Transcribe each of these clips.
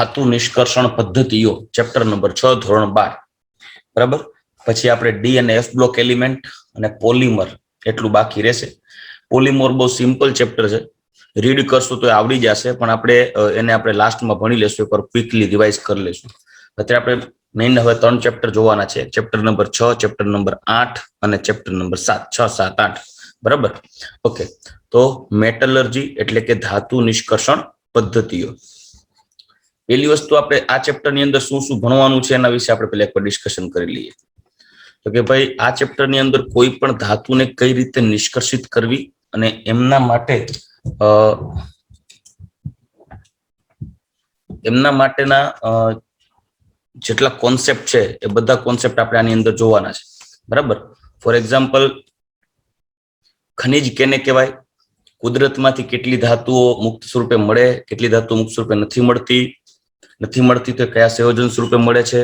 धातु निष्कर्षण पद्धतिओ chapter number 6 ધોરણ 12 बराबर। પછી આપણે ડી અને એફ બ્લોક એલિમેન્ટ અને પોલિમર એટલું બાકી રહેશે। પોલિમર બહુ સિમ્પલ ચેપ્ટર છે, રીડ કરશું તો આવડી જશે, પણ આપણે એને આપણે લાસ્ટમાં ભણી લેશું, એકવાર ક્વિકલી રિવાઇઝ કરી લેશું। અત્યારે આપણે મેઇન હવે 3 ચેપ્ટર જોવાના છે, ચેપ્ટર નંબર 6, ચેપ્ટર નંબર 8 અને ચેપ્ટર નંબર 7, 6, 7, 8 બરાબર। ઓકે, તો મેટલર્જી એટલે કે ધાતુ નિષ્કર્ષણ પદ્ધતિઓ। પહેલી વસ્તુ આપણે આ ચેપ્ટરની અંદર શું શું ભણવાનું છે એના વિશે આપણે પહેલા એકવાર ડિસ્કશન કરી લઈએ। તો કે ભાઈ આ ચેપ્ટરની અંદર કોઈ પણ ધાતુને કઈ રીતે નિષ્કર્ષિત કરવી અને એમના માટેના જેટલા કોન્સેપ્ટ છે એ બધા કોન્સેપ્ટ આપણે આની અંદર જોવાના છે, બરાબર। ફોર એક્ઝામ્પલ, ખનિજ કેને કહેવાય, કુદરતમાંથી કેટલી ધાતુઓ મુક્ત સ્વરૂપે મળે, કેટલી ધાતુઓ મુક્ત સ્વરૂપે નથી મળતી તો કયા સંયોજન સ્વરૂપે મળે છે,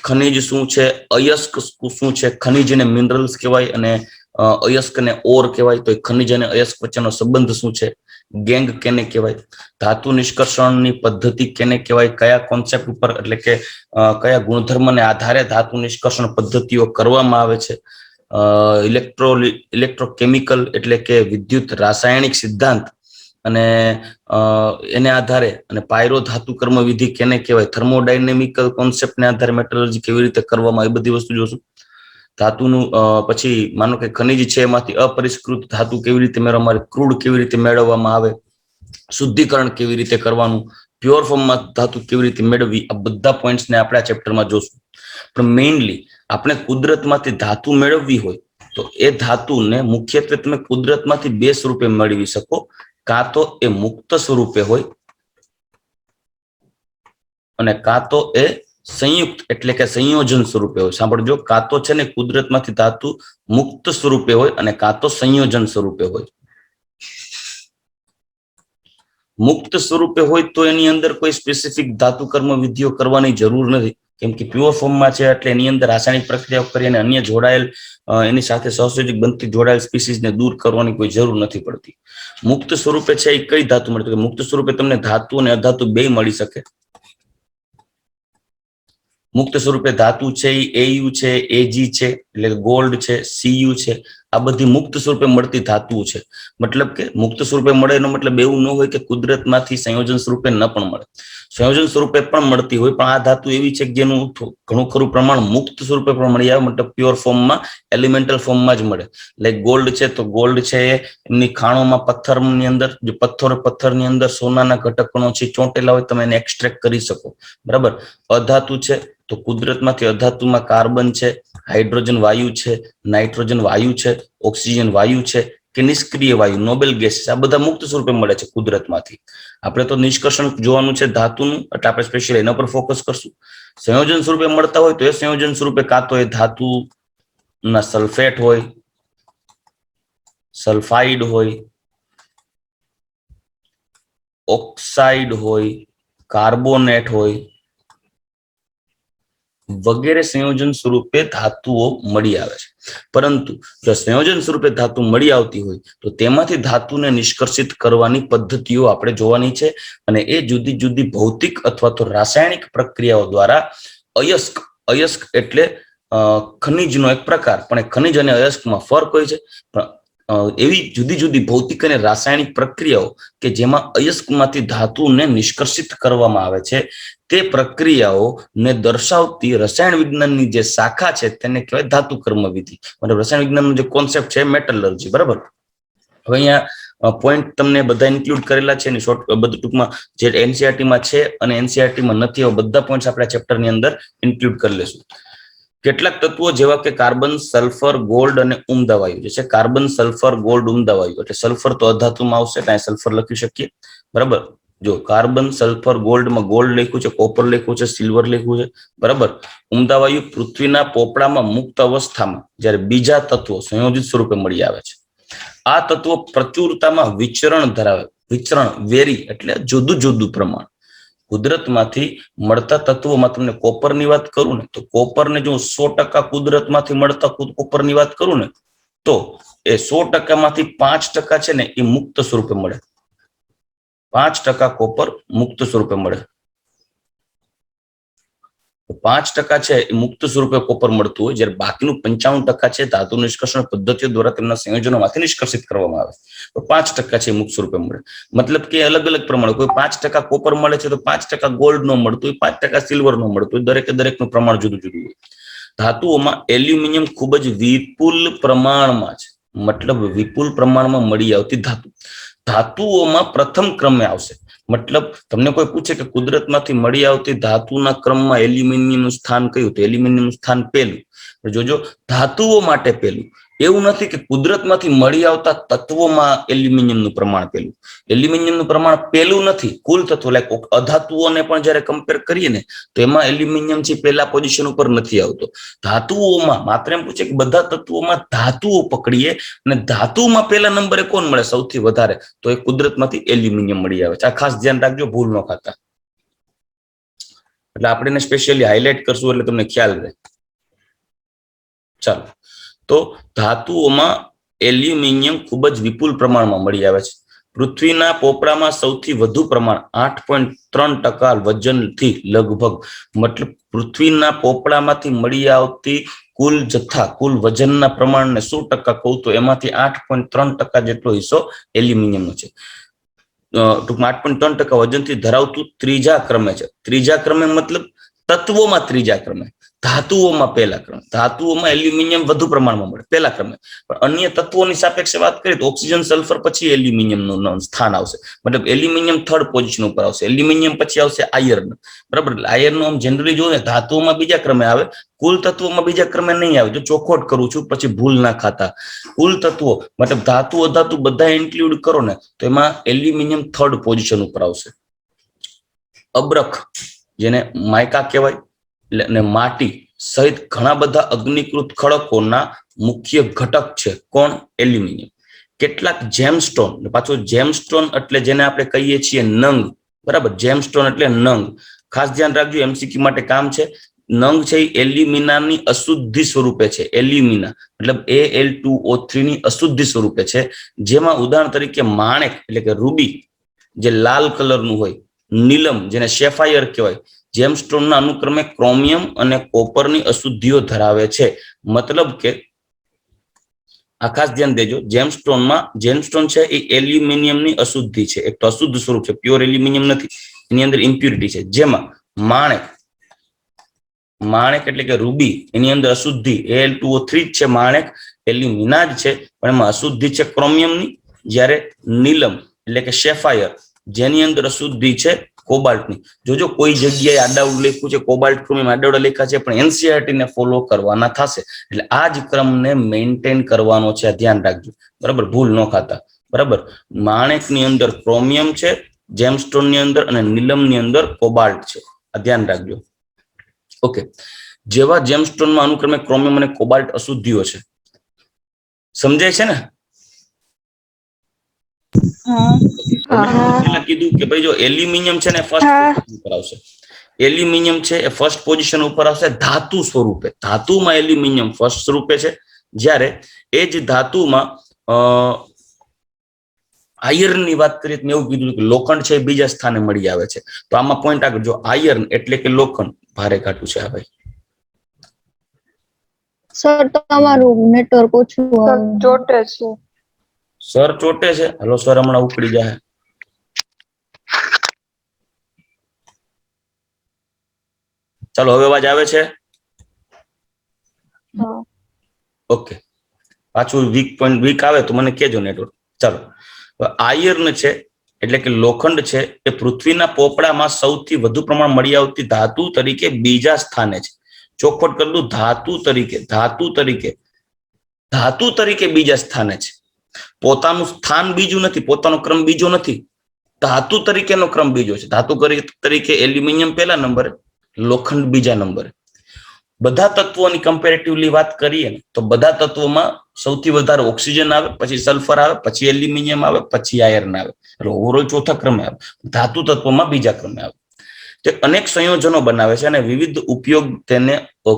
ખનિજ શું છે, અયસ્ક શું છે, ખનિજ અને મિનરલ્સ કહેવાય અને અયસ્ક અને ઓર કહેવાય, તો ખનિજ અને અયસ્ક વચ્ચેનો સંબંધ શું છે, ગેંગ કેને કહેવાય, ધાતુ નિષ્કર્ષણની પદ્ધતિ કેને કહેવાય, કયા કોન્સેપ્ટ ઉપર એટલે કે કયા ગુણધર્મને આધારે ધાતુ નિષ્કર્ષણ પદ્ધતિઓ કરવામાં આવે છે, ઇલેક્ટ્રોકેમિકલ એટલે કે વિદ્યુત રાસાયણિક સિદ્ધાંત અને એને આધારે અને પાયરો ધાતુ કર્મ વિધિ કેને કહેવાય, થર્મોડાયનેમિકલ કોન્સેપ્ટને આધારે મેટલર્જી કેવી રીતે કરવામાં આવે, એ બધી વસ્તુ જોશું। ધાતુનું પછી માનો કે ખનિજ છે એમાંથી અપરિષ્કૃત ધાતુ કેવી રીતે મેળવવામાં, ક્રૂડ કેવી રીતે મેળવવામાં આવે, શુદ્ધિકરણ કેવી રીતે કરવાનું, પ્યોર ફોર્મમાં ધાતુ કેવી રીતે મેળવવી, આ બધા પોઈન્ટ્સને આપણે આ ચેપ્ટરમાં જોશું। પણ મેઇનલી આપણે કુદરતમાંથી ધાતુ મેળવવી હોય તો એ ધાતુને મુખ્યત્વે તમે કુદરતમાંથી 2 સ્વરૂપે મેળવી શકો, કાં તો એ મુક્ત સ્વરૂપે હોય અને કાં તો એ સંયુક્ત એટલે કે સંયોજન સ્વરૂપે હોય। સાંભળજો, કાં તો છે ને કુદરતમાંથી ધાતુ મુક્ત સ્વરૂપે હોય અને કાં તો સંયોજન સ્વરૂપે હોય। મુક્ત સ્વરૂપે હોય તો એની અંદર કોઈ સ્પેસિફિક ધાતુ કર્મ વિધિઓ કરવાની જરૂર નથી, કેમ કે પ્યોર ફોર્મમાં છે એટલે એની અંદર રાસાયણિક પ્રક્રિયાઓ કરી અને અન્ય જોડાયેલ એની સાથે સહસંયોજક બનતી જોડાયેલ સ્પીસીસને દૂર કરવાની કોઈ જરૂર નથી પડતી। મુક્ત સ્વરૂપે છે એ કઈ ધાતુ મળે, મુક્ત સ્વરૂપે તમને ધાતુ અને અધાતુ બે મળી શકે। મુક્ત સ્વરૂપે ધાતુ છે એ એયુ છે, એજી છે એટલે ગોલ્ડ છે, સીયુ છે, આ બધી મુક્ત સ્વરૂપે મળતી ધાતુઓ છે। મતલબ કે મુક્ત સ્વરૂપે મળે એનો મતલબ એવું ન હોય કે કુદરતમાંથી સંયોજન સ્વરૂપે ન પણ મળે, સંયોજન સ્વરૂપે પણ મળતી હોય, પણ આ ધાતુ એવી છે કે જેનું ઘણું ખરું પ્રમાણ મુક્ત સ્વરૂપે પણ મળી આવે, મતલબ પ્યોર ફોર્મમાં, એલિમેન્ટલ ફોર્મમાં જ મળે। લાઈક ગોલ્ડ છે તો ગોલ્ડ છે એમની ખાણોમાં પથ્થરની અંદર જે પથ્થરની અંદર સોનાના ઘટકણો છે ચોંટેલા હોય, તમે એને એક્સટ્રેક્ટ કરી શકો, બરાબર। અધાતુ છે તો કુદરતમાંથી અધાતુમાં કાર્બન છે, હાઇડ્રોજન વાયુ છે, નાઇટ્રોજન વાયુ છે, ઓક્સિજન વાયુ છે કે નિષ્ક્રિય વાયુ નોબેલ ગેસ છે, આ બધા મુક્ત સ્વરૂપે મળે છે કુદરતમાંથી। આપણે તો નિષ્કર્ષણ જોવાનું છે ધાતુનું, એટલે આપણે સ્પેશિયલ એના પર ફોકસ કરશું। સંયોજન સ્વરૂપે મળતા હોય તો એ સંયોજન સ્વરૂપે કાં તો એ ધાતુના સલ્ફેટ હોય, સલ્ફાઇડ હોય, ઓક્સાઇડ હોય, કાર્બોનેટ હોય વગેરે સંયોજન સ્વરૂપે ધાતુઓ મળી આવે છે। પરંતુ જો સંયોજન સ્વરૂપે ધાતુ મળી આવતી હોય તો તેમાંથી ધાતુને નિષ્કર્ષિત કરવાની પદ્ધતિઓ આપણે જોવાની છે, અને એ જુદી જુદી ભૌતિક અથવા તો રાસાયણિક પ્રક્રિયાઓ દ્વારા અયસ્ક એટલે ખનિજનો એક પ્રકાર, પણ એ ખનિજ અને અયસ્કમાં ફરક હોય છે, પણ એવી જુદી જુદી ભૌતિક અને રાસાયણિક પ્રક્રિયાઓ કે જેમાં અયસ્કમાંથી ધાતુને નિષ્કર્ષિત કરવામાં આવે છે, તે પ્રક્રિયાઓને દર્શાવતી રસાયણ વિજ્ઞાનની જે શાખા છે તેને કહેવાય ધાતુ કર્મ વિધિ, મતલબ રસાયણ વિજ્ઞાનનો જે કોન્સેપ્ટ છે મેટલર્જી, બરાબર। હવે અહીંયા પોઈન્ટ તમને બધા ઇન્ક્લુડ કરેલા છે, એની શોર્ટ બધું ટૂંકમાં જે એનસીઆરટીમાં છે અને એનસીઆરટીમાં નથી, એવા બધા પોઈન્ટ્સ આપણે ચેપ્ટરની અંદર ઇન્ક્લુડ કરી લેશું। કેટલાક તત્વો જેવા કે કાર્બન, સલ્ફર, ગોલ્ડ અને ઉમદા વાયુ જે છે, કાર્બન, સલ્ફર, ગોલ્ડ, ઉમદા વાયુ, એટલે સલ્ફર તો અધાતુમાં આવશે, ત્યાં સલ્ફર લખી શકીએ, બરાબર। જો કાર્બન, સલ્ફર, ગોલ્ડમાં ગોલ્ડ લખ્યું છે, કોપર લખ્યું છે, સિલ્વર લખ્યું છે, બરાબર। ઉમદા વાયુ પૃથ્વીના પોપડામાં મુક્ત અવસ્થામાં જ્યારે બીજા તત્વો સંયોજિત સ્વરૂપે મળી આવે છે। આ તત્વો પ્રચુરતામાં વિચરણ ધરાવે, વિચરણ વેરી એટલે જુદું જુદું પ્રમાણ। કુદરતમાંથી મળતા તત્વોમાં તમને કોપરની વાત કરું ને તો કોપરને જો 100% કુદરતમાંથી મળતા કોપરની વાત કરું ને તો એ 100%માંથી 5% છે ને એ મુક્ત સ્વરૂપે મળે, 5% કોપર મુક્ત સ્વરૂપે મળે, તો 5% છે એ મુક્ત સ્વરૂપે કોપર મળતું હોય, જ્યારે બાકીનું 95% છે ધાતુ નિષ્કર્ષણ પદ્ધતિઓ દ્વારા તેમના સંયોજનોમાંથી નિષ્કર્ષિત કરવામાં આવે. તો 5% છે મુક્ત સ્વરૂપે મળે. મતલબ કે અલગ અલગ પ્રમાણ, કોઈ 5% કોપર મળે છે તો 5% ગોલ્ડ નો મળતું હોય, 5% સિલ્વર નો મળતું હોય, દરેકે દરેકનું પ્રમાણ જુદું જુદું હોય. ધાતુઓમાં એલ્યુમિનિયમ ખૂબ જ વિપુલ પ્રમાણમાં છે, મતલબ વિપુલ પ્રમાણમાં મળી આવતી ધાતુઓમાં પ્રથમ ક્રમે આવશે. મતલબ તમને કોઈ પૂછે કે કુદરતમાંથી મળી આવતી ધાતુના ક્રમમાં એલ્યુમિનિયમનું સ્થાન કયું, તો એલ્યુમિનિયમનું સ્થાન પહેલું. જોજો ધાતુઓ માટે પહેલું. એવું નથી કે કુદરતમાંથી મળી આવતા તત્વોમાં એલ્યુમિનિયમનું પ્રમાણ પહેલું. એલ્યુમિનિયમનું પ્રમાણ પહેલું નથી. કુલ તત્વો લાઈક અધાતુઓને પણ જ્યારે કમ્પેર કરીએ ને તો એમાં એલ્યુમિનિયમ છે પહેલા પોઝિશન ઉપર નથી આવતો. ધાતુઓમાં માત્ર એમ પૂછે કે બધા તત્વોમાં ધાતુઓ પકડીએ અને ધાતુમાં પહેલા નંબરે કોણ મળે સૌથી વધારે, તો એ કુદરતમાંથી એલ્યુમિનિયમ મળી આવે છે. આ ખાસ ધ્યાન રાખજો, ભૂલ ન ખાતા. એટલે આપણે એને સ્પેશિયલી હાઇલાઇટ કરશું એટલે તમને ખ્યાલ રહે. ચાલો, તો ધાતુઓમાં એલ્યુમિનિયમ ખૂબ જ વિપુલ પ્રમાણમાં મળી આવે છે. પૃથ્વીના પોપડામાં સૌથી વધુ પ્રમાણ 8.3% વજનથી લગભગ, મતલબ પૃથ્વીના પોપડામાંથી મળી આવતી કુલ જથ્થા, કુલ વજનના પ્રમાણને 100% કહું તો એમાંથી 8.3% જેટલો હિસ્સો એલ્યુમિનિયમનો છે. ટૂંકમાં 8.3% વજનથી ધરાવતું ત્રીજા ક્રમે છે. ત્રીજા ક્રમે મતલબ તત્વોમાં ત્રીજા ક્રમે, ધાતુઓમાં પહેલા ક્રમે. ધાતુઓમાં એલ્યુમિનિયમ વધુ પ્રમાણમાં મળે પહેલા ક્રમે, પણ અન્ય તત્વોની સાપેક્ષે વાત કરીએ તો ઓક્સિજન, સલ્ફર પછી એલ્યુમિનિયમનું સ્થાન આવશે. મતલબ એલ્યુમિનિયમ થર્ડ પોઝિશન ઉપર આવશે. એલ્યુમિનિયમ પછી આવશે આયર્ન. બરાબર, આયર્ન આમ જનરલી જોઈએ ધાતુઓમાં બીજા ક્રમે આવે, કુલ તત્વોમાં બીજા ક્રમે નહીં આવે. જો ચોખવટ કરું છું પછી ભૂલ ના ખાતા. કુલ તત્વો મતલબ ધાતુ અધાતુ બધા ઇન્ક્લુડ કરો ને તો એમાં એલ્યુમિનિયમ થર્ડ પોઝિશન ઉપર આવશે. અબ્રખ, જેને માયકા કહેવાય, અને માટી સહિત ઘણા બધા અગ્નિકૃત ખડકોના મુખ્ય ઘટક છે કોણ? એલ્યુમિનિયમ. કેટલાક જેમસ્ટોન, પાછું જેમસ્ટોન એટલે જેને આપણે કહીએ છીએ નંગ. બરાબર, જેમસ્ટોન એટલે નંગ. ખાસ ધ્યાન રાખજો, એમસીક્યુ માટે કામ છે. નંગ છે એ એલ્યુમિનાની અશુદ્ધિ સ્વરૂપે છે. એલ્યુમિના મતલબ Al2O3 ની અશુદ્ધિ સ્વરૂપે છે, જેમાં ઉદાહરણ તરીકે માણેક એટલે કે રૂબી જે લાલ કલરનું હોય, નીલમ જેને શેફાયર કહેવાય, જેમસ્ટોનના અનુક્રમે ક્રોમિયમ અને કોપરની અશુદ્ધિઓ ધરાવે છે. મતલબ કે આ ખાસ ધ્યાન દેજો, જેમસ્ટોન છે એ એલ્યુમિનિયમની અશુદ્ધિ છે. એક તો અશુદ્ધ સ્વરૂપ છે, પ્યોર એલ્યુમિનિયમ નથી, એની અંદર ઇમ્પ્યુરિટી છે. જેમાં માણેક એટલે કે રૂબી, એની અંદર અશુદ્ધિ Al2O3 જ છે. માણેક એલ્યુમિના જ છે પણ એમાં અશુદ્ધિ છે ક્રોમિયમની. જ્યારે નીલમ એટલે કે શેફાયર, જેની અંદર અશુદ્ધિ છે કોબાલ્ટની. જોજો કોઈ જગ્યાએ આડાવડું લખ્યું છે, કોબાલ્ટ ક્રોમિયમ આડાવડા લખ્યા છે, પણ એનસીઈઆરટી ને ફોલો કરવાના થશે. એટલે આ જ ક્રમને મેન્ટેન કરવાનો છે, ધ્યાન રાખજો. બરાબર, ભૂલ ન ખાતા. બરાબર, માણેકની અંદર ક્રોમિયમ છે, જેમસ્ટોનની અંદર અને નીલમની અંદર કોબાલ્ટ છે. આ ધ્યાન રાખજો. ઓકે, જેવા જેમસ્ટોનમાં અનુક્રમે ક્રોમિયમ અને કોબાલ્ટ અશુદ્ધિઓ છે. સમજાય છે ને? કીધું કે ભાઈ જો એલ્યુમિનિયમ છે ને ફર્સ્ટ ઉપર આવશે. એલ્યુમિનિયમ છે એ ફર્સ્ટ પોઝિશન ઉપર આવશે ધાતુ સ્વરૂપે. ધાતુમાં એલ્યુમિનિયમ ફર્સ્ટ સ્વરૂપે છે, જ્યારે એ જ ધાતુમાં આયર્ન ની વાત કરીએ મેં એવું કીધું કે લોખંડ છે એ બીજા સ્થાને મળી આવે છે. તો આમાં પોઈન્ટ આગળ જો આયર્ન એટલે કે લોખંડ ભારે ઘાટું છે. આ ભાઈ સર તમારું નેટવર્ક ઓછું ચોટે છે. સર ચોટે છે. હલો સર, હમણાં ઉપડી જાય. ચાલો, હવે અવાજ આવે છે? ઓકે, પાછું વીક આવે તો મને કહેજો નેટવર્ક. ચાલો, આયર્ન છે એટલે કે લોખંડ છે એ પૃથ્વીના પોપડામાં સૌથી વધુ પ્રમાણ મળી આવતી ધાતુ તરીકે બીજા સ્થાને છે. ચોખવટ કરી દઉં, ધાતુ તરીકે બીજા સ્થાને છે. પોતાનું સ્થાન બીજું નથી, પોતાનો ક્રમ બીજો નથી, ધાતુ તરીકેનો ક્રમ બીજો છે. ધાતુ તરીકે એલ્યુમિનિયમ પહેલા નંબરે, લોખંડ બીજા નંબરે. બધા તત્વોની કમ્પેરેટિવલી વાત કરીએ તો બધા તત્વોમાં સૌથી વધારે ઓક્સિજન આવે, પછી સલ્ફર આવે, પછી એલ્યુમિનિયમ આવે, પછી આયર્ન આવે. એટલે ઓવરઓલ ચોથા ક્રમે આવે. ધાતુ તત્વોમાં બીજા ક્રમે આવે. તે અનેક સંયોજનો બનાવે છે અને વિવિધ ઉપયોગ તેને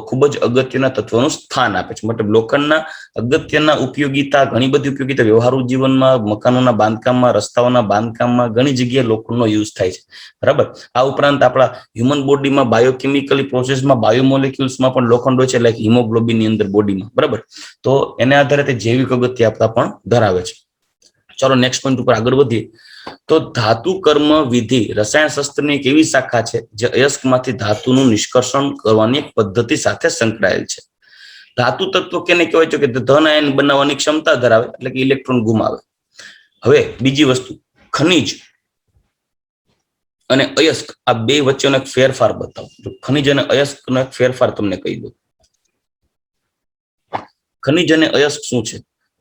ખૂબ જ અગત્યના તત્વોનું સ્થાન આપે છે. મતલબ લોખંડના અગત્યના ઉપયોગિતા, ઘણી બધી ઉપયોગિતા વ્યવહારુ જીવનમાં, મકાનોના બાંધકામમાં, રસ્તાઓના બાંધકામમાં ઘણી જગ્યાએ લોખંડનો યુઝ થાય છે. બરાબર. આ ઉપરાંત આપણા હ્યુમન બોડીમાં બાયોકેમિકલી પ્રોસેસમાં, બાયોમોલિક્યુલ્સમાં પણ લોખંડ હોય છે, લાઈક હિમોગ્લોબિનની અંદર બોડીમાં. બરાબર. તો એને આધારે તે જૈવિક અગત્યતા પણ ધરાવે છે. ચાલો નેક્સ્ટ પોઈન્ટ ઉપર આગળ વધીએ. તો ધાતુ કર્મ વિધિ રસાયણ શાસ્ત્રની એક એવી શાખા છે જે અયસ્કમાંથી ધાતુનું નિષ્કર્ષણ કરવાની એક પદ્ધતિ સાથે સંકળાયેલ છે. ધાતુ તત્વ કેને કહેવાય છે? કે ધન આયન બનાવવાની ક્ષમતા ધરાવે, એટલે કે ઇલેક્ટ્રોન ગુમાવે. હવે બીજી વસ્તુ, ખનિજ અને અયસ્ક આ બે વચ્ચેનો એક ફેરફાર બતાવો. જો ખનિજ અને અયસ્કનો એક ફેરફાર તમને કહી દઉં. ખનિજ અને અયસ્ક શું છે?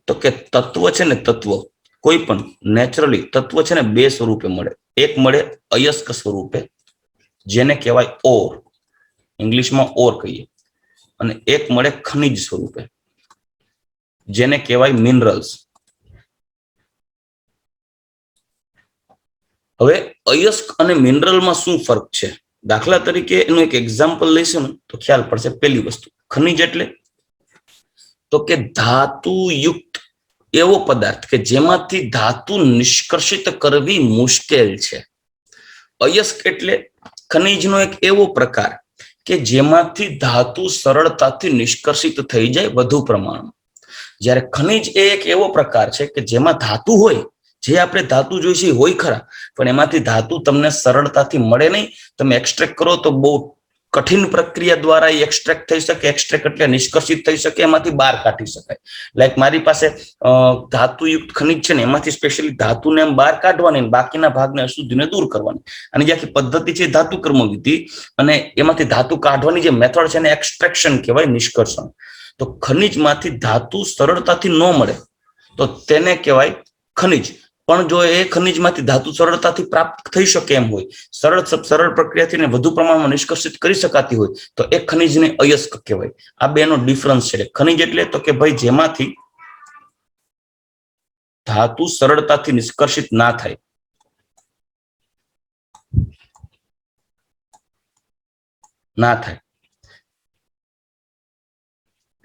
તો કે તત્વ છે ને, તત્વ કોઈ પણ નેચરલી તત્વ છે ને બે સ્વરૂપે મળે. એક મળે અયસ્ક સ્વરૂપે, જેને કહેવાય ઓર, ઇંગ્લિશમાં ઓર કહીએ, અને એક મળે ખનિજ સ્વરૂપે, જેને કહેવાય મિનરલ્સ. હવે અયસ્ક અને મિનરલમાં શું ફરક છે? દાખલા તરીકે એનું એક એક્ઝામ્પલ લઈશું ને તો ખ્યાલ પડશે. પહેલી વસ્તુ, ખનિજ એટલે તો કે ધાતુયુક્ત એવો પદાર્થ કે જેમાંથી ધાતુ નિષ્કર્ષિત કરવી મુશ્કેલ છે. અયસ્ક એટલે ખનિજનો એક એવો પ્રકાર કે જેમાંથી ધાતુ સરળતાથી નિષ્કર્ષિત થઈ જાય વધુ પ્રમાણમાં. જ્યારે ખનિજ એ એક એવો પ્રકાર છે કે જેમાં ધાતુ હોય, જે આપણે ધાતુ જોઈશે હોય ખરા, પણ એમાંથી ધાતુ તમને સરળતાથી મળે નહીં. તમે એક્સટ્રેક્ટ કરો તો બહુ કઠિન પ્રક્રિયા દ્વારા એક્સટ્રેક્ટ થઈ શકે. એક્સટ્રેક્ટ એટલે નિષ્કર્ષિત થઈ શકે, એમાંથી બહાર કાઢી શકાય. લાઈક મારી પાસે ધાતુયુક્ત ખનિજ છે ને, એમાંથી સ્પેશિયલી ધાતુને એમ બહાર કાઢવાની, બાકીના ભાગને અશુદ્ધિને દૂર કરવાની. અને જે આખી પદ્ધતિ છે ધાતુ કર્મ વિધિ, અને એમાંથી ધાતુ કાઢવાની જે મેથડ છે એને એક્સટ્રેક્શન કહેવાય, નિષ્કર્ષણ. તો ખનિજમાંથી ધાતુ સરળતાથી ન મળે તો તેને કહેવાય ખનિજ. પણ જો એ ખનિજમાંથી ધાતુ સરળતાથી પ્રાપ્ત થઈ શકે એમ હોય, સરળ પ્રક્રિયાથી વધુ પ્રમાણમાં નિષ્કર્ષિત કરી શકાતી હોય, તો એ ખનિજને અયસ્ક કહેવાય. આ બેનો ડિફરન્સ છે. ખનિજ એટલે તો કે ભાઈ જેમાંથી ધાતુ સરળતાથી નિષ્કર્ષિત ના થાય.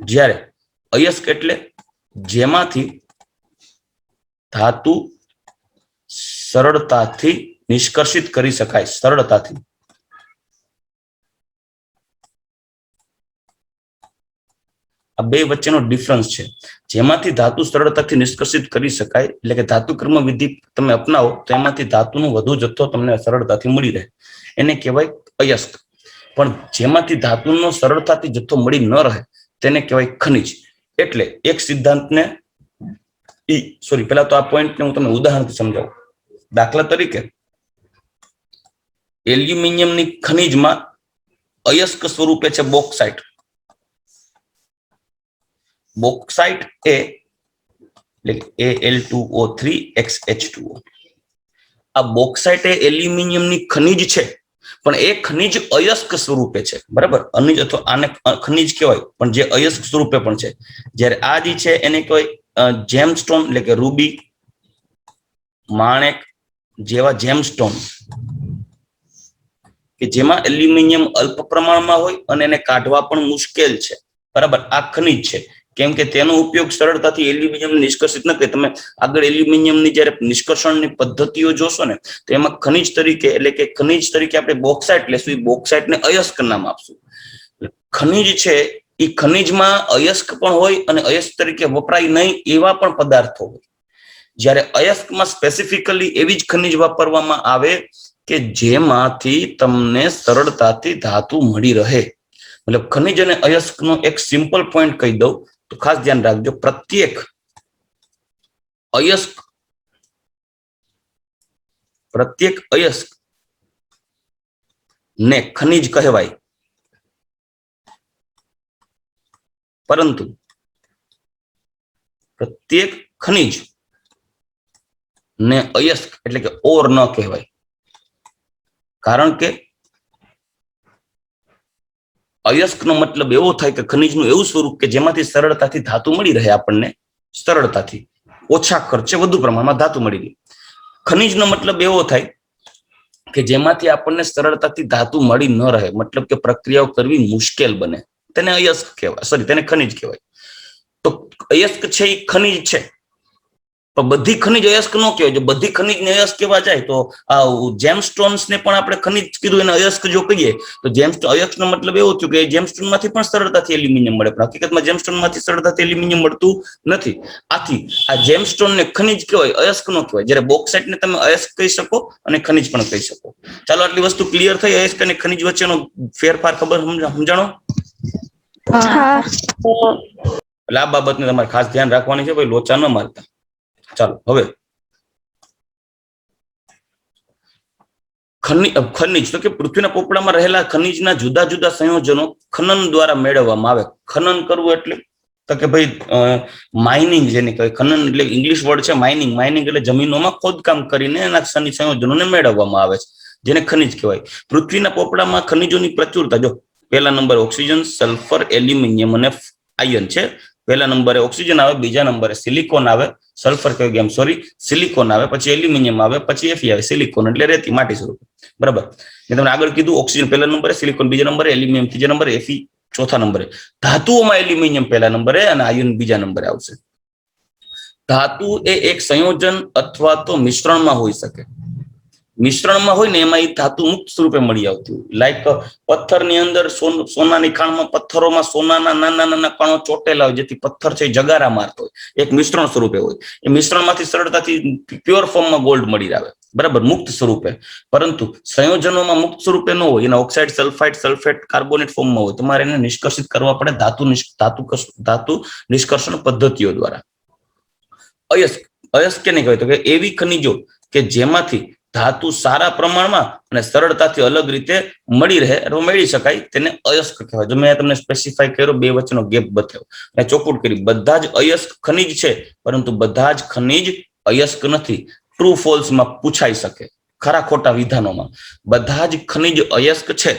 જ્યારે અયસ્ક એટલે જેમાંથી ધાતુ સરળતાથી નિષ્કર્ષિત કરી શકાય, સરળતાથી. આ બે વચ્ચેનો ડિફરન્સ છે. જેમાંથી ધાતુ સરળતાથી નિષ્કર્ષિત કરી શકાય, એટલે કે ધાતુ કર્મ વિધિ તમે અપનાવો તો એમાંથી ધાતુનો વધુ જથ્થો તમને સરળતાથી મળી રહે, એને કહેવાય અયસ્ક. પણ જેમાંથી ધાતુનો સરળતાથી જથ્થો મળી ન રહે તેને કહેવાય ખનિજ. એટલે એક સિદ્ધાંતને પેલા તો આ પોઈન્ટને હું તમને ઉદાહરણથી સમજાવું. દાખલા તરીકે એલ્યુમિનિયમની ખનિજમાં અયસ્ક સ્વરૂપે છે બોક્સાઇટ. Bauxite Al2O3XH2O. આ બોક્સાઇટ એ એલ્યુમિનિયમની ખનિજ છે, પણ એ ખનિજ અયસ્ક સ્વરૂપે છે. બરાબર. અનિજ અથવા આને ખનિજ કહેવાય, પણ જે અયસ્ક સ્વરૂપે પણ છે. જ્યારે આ જે છે એને કહેવાય જેમસ્ટોન, એટલે કે રૂબી, માણેક જેવા જેમસ્ટોન, કે જેમાં એલ્યુમિનિયમ અલ્પ પ્રમાણમાં હોય અને એને કાઢવા પણ મુશ્કેલ છે. બરાબર. આ ખનિજ છે, કેમ કે તેનો ઉપયોગ સરળતાથી એલ્યુમિનિયમ નિષ્કર્ષિત ન કરે. તમે આગળ એલ્યુમિનિયમની જ્યારે નિષ્કર્ષણની પદ્ધતિઓ જોશો ને, તો એમાં ખનિજ તરીકે, એટલે કે ખનિજ તરીકે આપણે બોક્સાઇટ લેશું, એ બોક્સાઇટને અયસ્ક નામ આપશું. ખનિજ છે એ ખનિજમાં અયસ્ક પણ હોય અને અયસ્ક તરીકે વપરાય નહીં એવા પણ પદાર્થો હોય. જ્યારે અયસ્કમાં સ્પેસિફિકલી એવી જ ખનિજ વાપરવામાં આવે કે જેમાંથી તમને સરળતાથી ધાતુ મળી રહે. મતલબ ખનિજ અને અયસ્કનો એક સિમ્પલ પોઈન્ટ કહી દઉં તો ખાસ ધ્યાન રાખજો. પ્રત્યેક અયસ્ક ને ખનિજ કહેવાય, પરંતુ પ્રત્યેક ખનિજ ને અયસ્ક એટલે કે ઓર ન કહેવાય. કારણ કે અયસ્કનો મતલબ એવો થાય કે ખનિજનું એવું સ્વરૂપ કે જેમાંથી સરળતાથી ધાતુ મળી રહે, આપણને સરળતાથી ઓછા ખર્ચે વધુ પ્રમાણમાં ધાતુ મળી રહે. ખનિજનો મતલબ એવો થાય કે જેમાંથી આપણને સરળતાથી ધાતુ મળી ન રહે, મતલબ કે પ્રક્રિયાઓ કરવી મુશ્કેલ બને, તેને અયસ્ક કહેવાય, સોરી તેને ખનિજ કહેવાય. તો અયસ્ક છે એ ખનિજ છે, પણ બધી ખનિજ અયસ્ક ન કહેવાય. જો બધી ખનિજને અયસ્ક કહેવા જાય તો આ જેમસ્ટોન્સ ને પણ આપણે ખનિજ કીધું, એને અયસ્ક જો કહીએ તો જેમસ્ટોન અયસ્કનો મતલબ એવો થયો કે જેમસ્ટોન માંથી પણ સરળતાથી એલ્યુમિનિયમ મળે, પણ હકીકતમાં જેમસ્ટોન માંથી સરળતાથી એલ્યુમિનિયમ મળતું નથી. આથી આ જેમસ્ટોન ને ખનિજ કહેવાય, અયસ્ક નો કહેવાય. જ્યારે બોક્સાઇટ ને તમે અયસ્ક કહી શકો અને ખનિજ પણ કહી શકો. ચાલો આટલી વસ્તુ ક્લિયર થઈ. અયસ્ક અને ખનિજ વચ્ચેનો ફેરફાર ખબર સમજાણો? એટલે આ બાબતને તમારે ખાસ ધ્યાન રાખવાની છે, ભાઈ લોચા ન મારતા. ચાલો હવે ખનિજ તો કે પૃથ્વીના પોપડામાં રહેલા ખનિજના જુદા જુદા સંયોજનો ખનન દ્વારા મેળવવામાં આવે. ખનન કરવું એટલે તો કે ભાઈ માઇનિંગ, જેને કહેવાય ખનન એટલે ઇંગ્લિશ વર્ડ છે માઇનિંગ. માઇનિંગ એટલે જમીનોમાં ખોદકામ કરીને એના સંયોજનોને મેળવવામાં આવે છે, જેને ખનિજ કહેવાય. પૃથ્વીના પોપડામાં ખનિજોની પ્રચુરતા, જો પહેલા નંબર ઓક્સિજન, સલ્ફર, એલ્યુમિનિયમ અને આયર્ન છે. પહેલા નંબરે ઓક્સિજન આવે, બીજા નંબરે સિલિકોન આવે, સલ્ફર કહ્યું ગેમ સોરી સિલિકોન આવે, પછી એલ્યુમિનિયમ આવે, પછી એફી આવે. સિલિકોન એટલે રેતી, માટી સ્વરૂપ. બરાબર. મેં તમને આગળ કીધું ઓક્સિજન પહેલા નંબરે, સિલિકોન બીજા નંબરે, એલ્યુમિનિયમ ત્રીજા નંબરે, એફી ચોથા નંબરે. ધાતુઓમાં એલ્યુમિનિયમ પહેલા નંબરે અને આયર્ન બીજા નંબરે આવશે. ધાતુ એ એક સંયોજન અથવા તો મિશ્રણમાં હોઈ શકે. મિશ્રણમાં હોય ને એમાં એ ધાતુ મુક્ત સ્વરૂપે મળી આવતી હોય. લાઈક પથ્થરની અંદર સોનાની ખાણમાં પથ્થરોમાં સોનાના નાના નાના કણો ચોટેલા હોય, જેથી પથ્થર છે જગારા મારતો હોય, એક મિશ્રણ સ્વરૂપે હોય. એ મિશ્રણમાંથી સરળતાથી પ્યોર ફોર્મમાં ગોલ્ડ મળી આવે, બરાબર, મુક્ત સ્વરૂપે. પરંતુ સંયોજનોમાં મુક્ત સ્વરૂપે ન હોય, એના ઓક્સાઇડ, સલ્ફાઇડ, સલ્ફેટ, કાર્બોનેટ ફોર્મમાં હોય. તમારે એને નિષ્કર્ષિત કરવા પડે ધાતુ નિષ્કર્ષણ પદ્ધતિઓ દ્વારા. અયસ્ક, અયસ્ક કેને કહેવાય? તો કે એવી ખનિજો કે જેમાંથી ધાતુ સારા પ્રમાણમાં અને સરળતાથી અલગ રીતે મળી રહે અથવા મેળવી શકાય, તેને અયસ્ક કહેવાય. જો મેં તમને સ્પેસિફાઈ કર્યો, બે વચ્ચેનો ગેપ બતાવ્યો અને ચોખ્ખું કરી. બધા જ અયસ્ક ખનિજ છે, પરંતુ બધા જ ખનિજ અયસ્ક નથી. ટ્રુ ફોલ્સમાં પૂછાઈ શકે, ખરા ખોટા વિધાનોમાં. બધા જ ખનિજ અયસ્ક છે,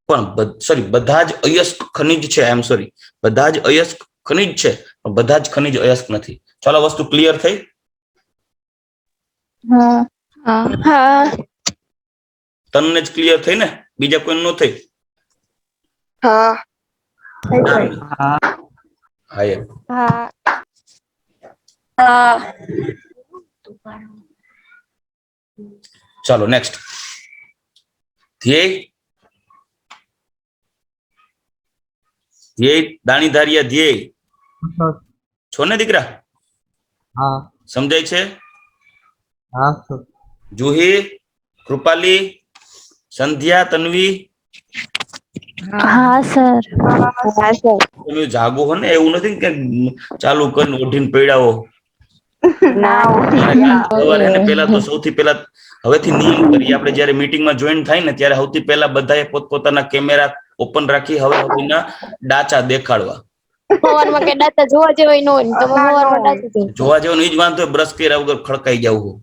પણ સોરી બધા જ અયસ્ક ખનિજ છે, આઈ એમ સોરી, બધા જ અયસ્ક ખનિજ છે, પણ બધા જ ખનિજ અયસ્ક નથી. ચાલો વસ્તુ ક્લિયર થઈ? તમને જ ક્લિયર થઈ ને? બીજા કોઈ નો થઈ? ચાલો નેક્સ્ટ. ધ્યેય, ધ્યેય, દાણી ધાર્યા ધ્યેય છો ને દીકરા? સમજાય છે? જુહી, કૃપાલી, સંધ્યા, તન્વી? હા સર. તમે જાગો હો ને, એવું નથી કે ચાલુ કરીને ઉઠીને પડાવો. સવારે ને પેલા તો સૌથી પહેલા હવેથી નિયમ કરીએ. આપણે જયારે મીટિંગમાં જોઈન થાય ને ત્યારે સૌથી પહેલા બધાએ પોતપોતાના કેમેરા ઓપન રાખી હવે સુધીના ડાચા દેખાડવા. સવારમાં કે દાતા જોવા જેવાય ન હોય, તમે સવારમાં દાતા જોવા જેવાનું ઈ જ વાંધો, બ્રશ કર્યા વગર ખડકાઈ જવું.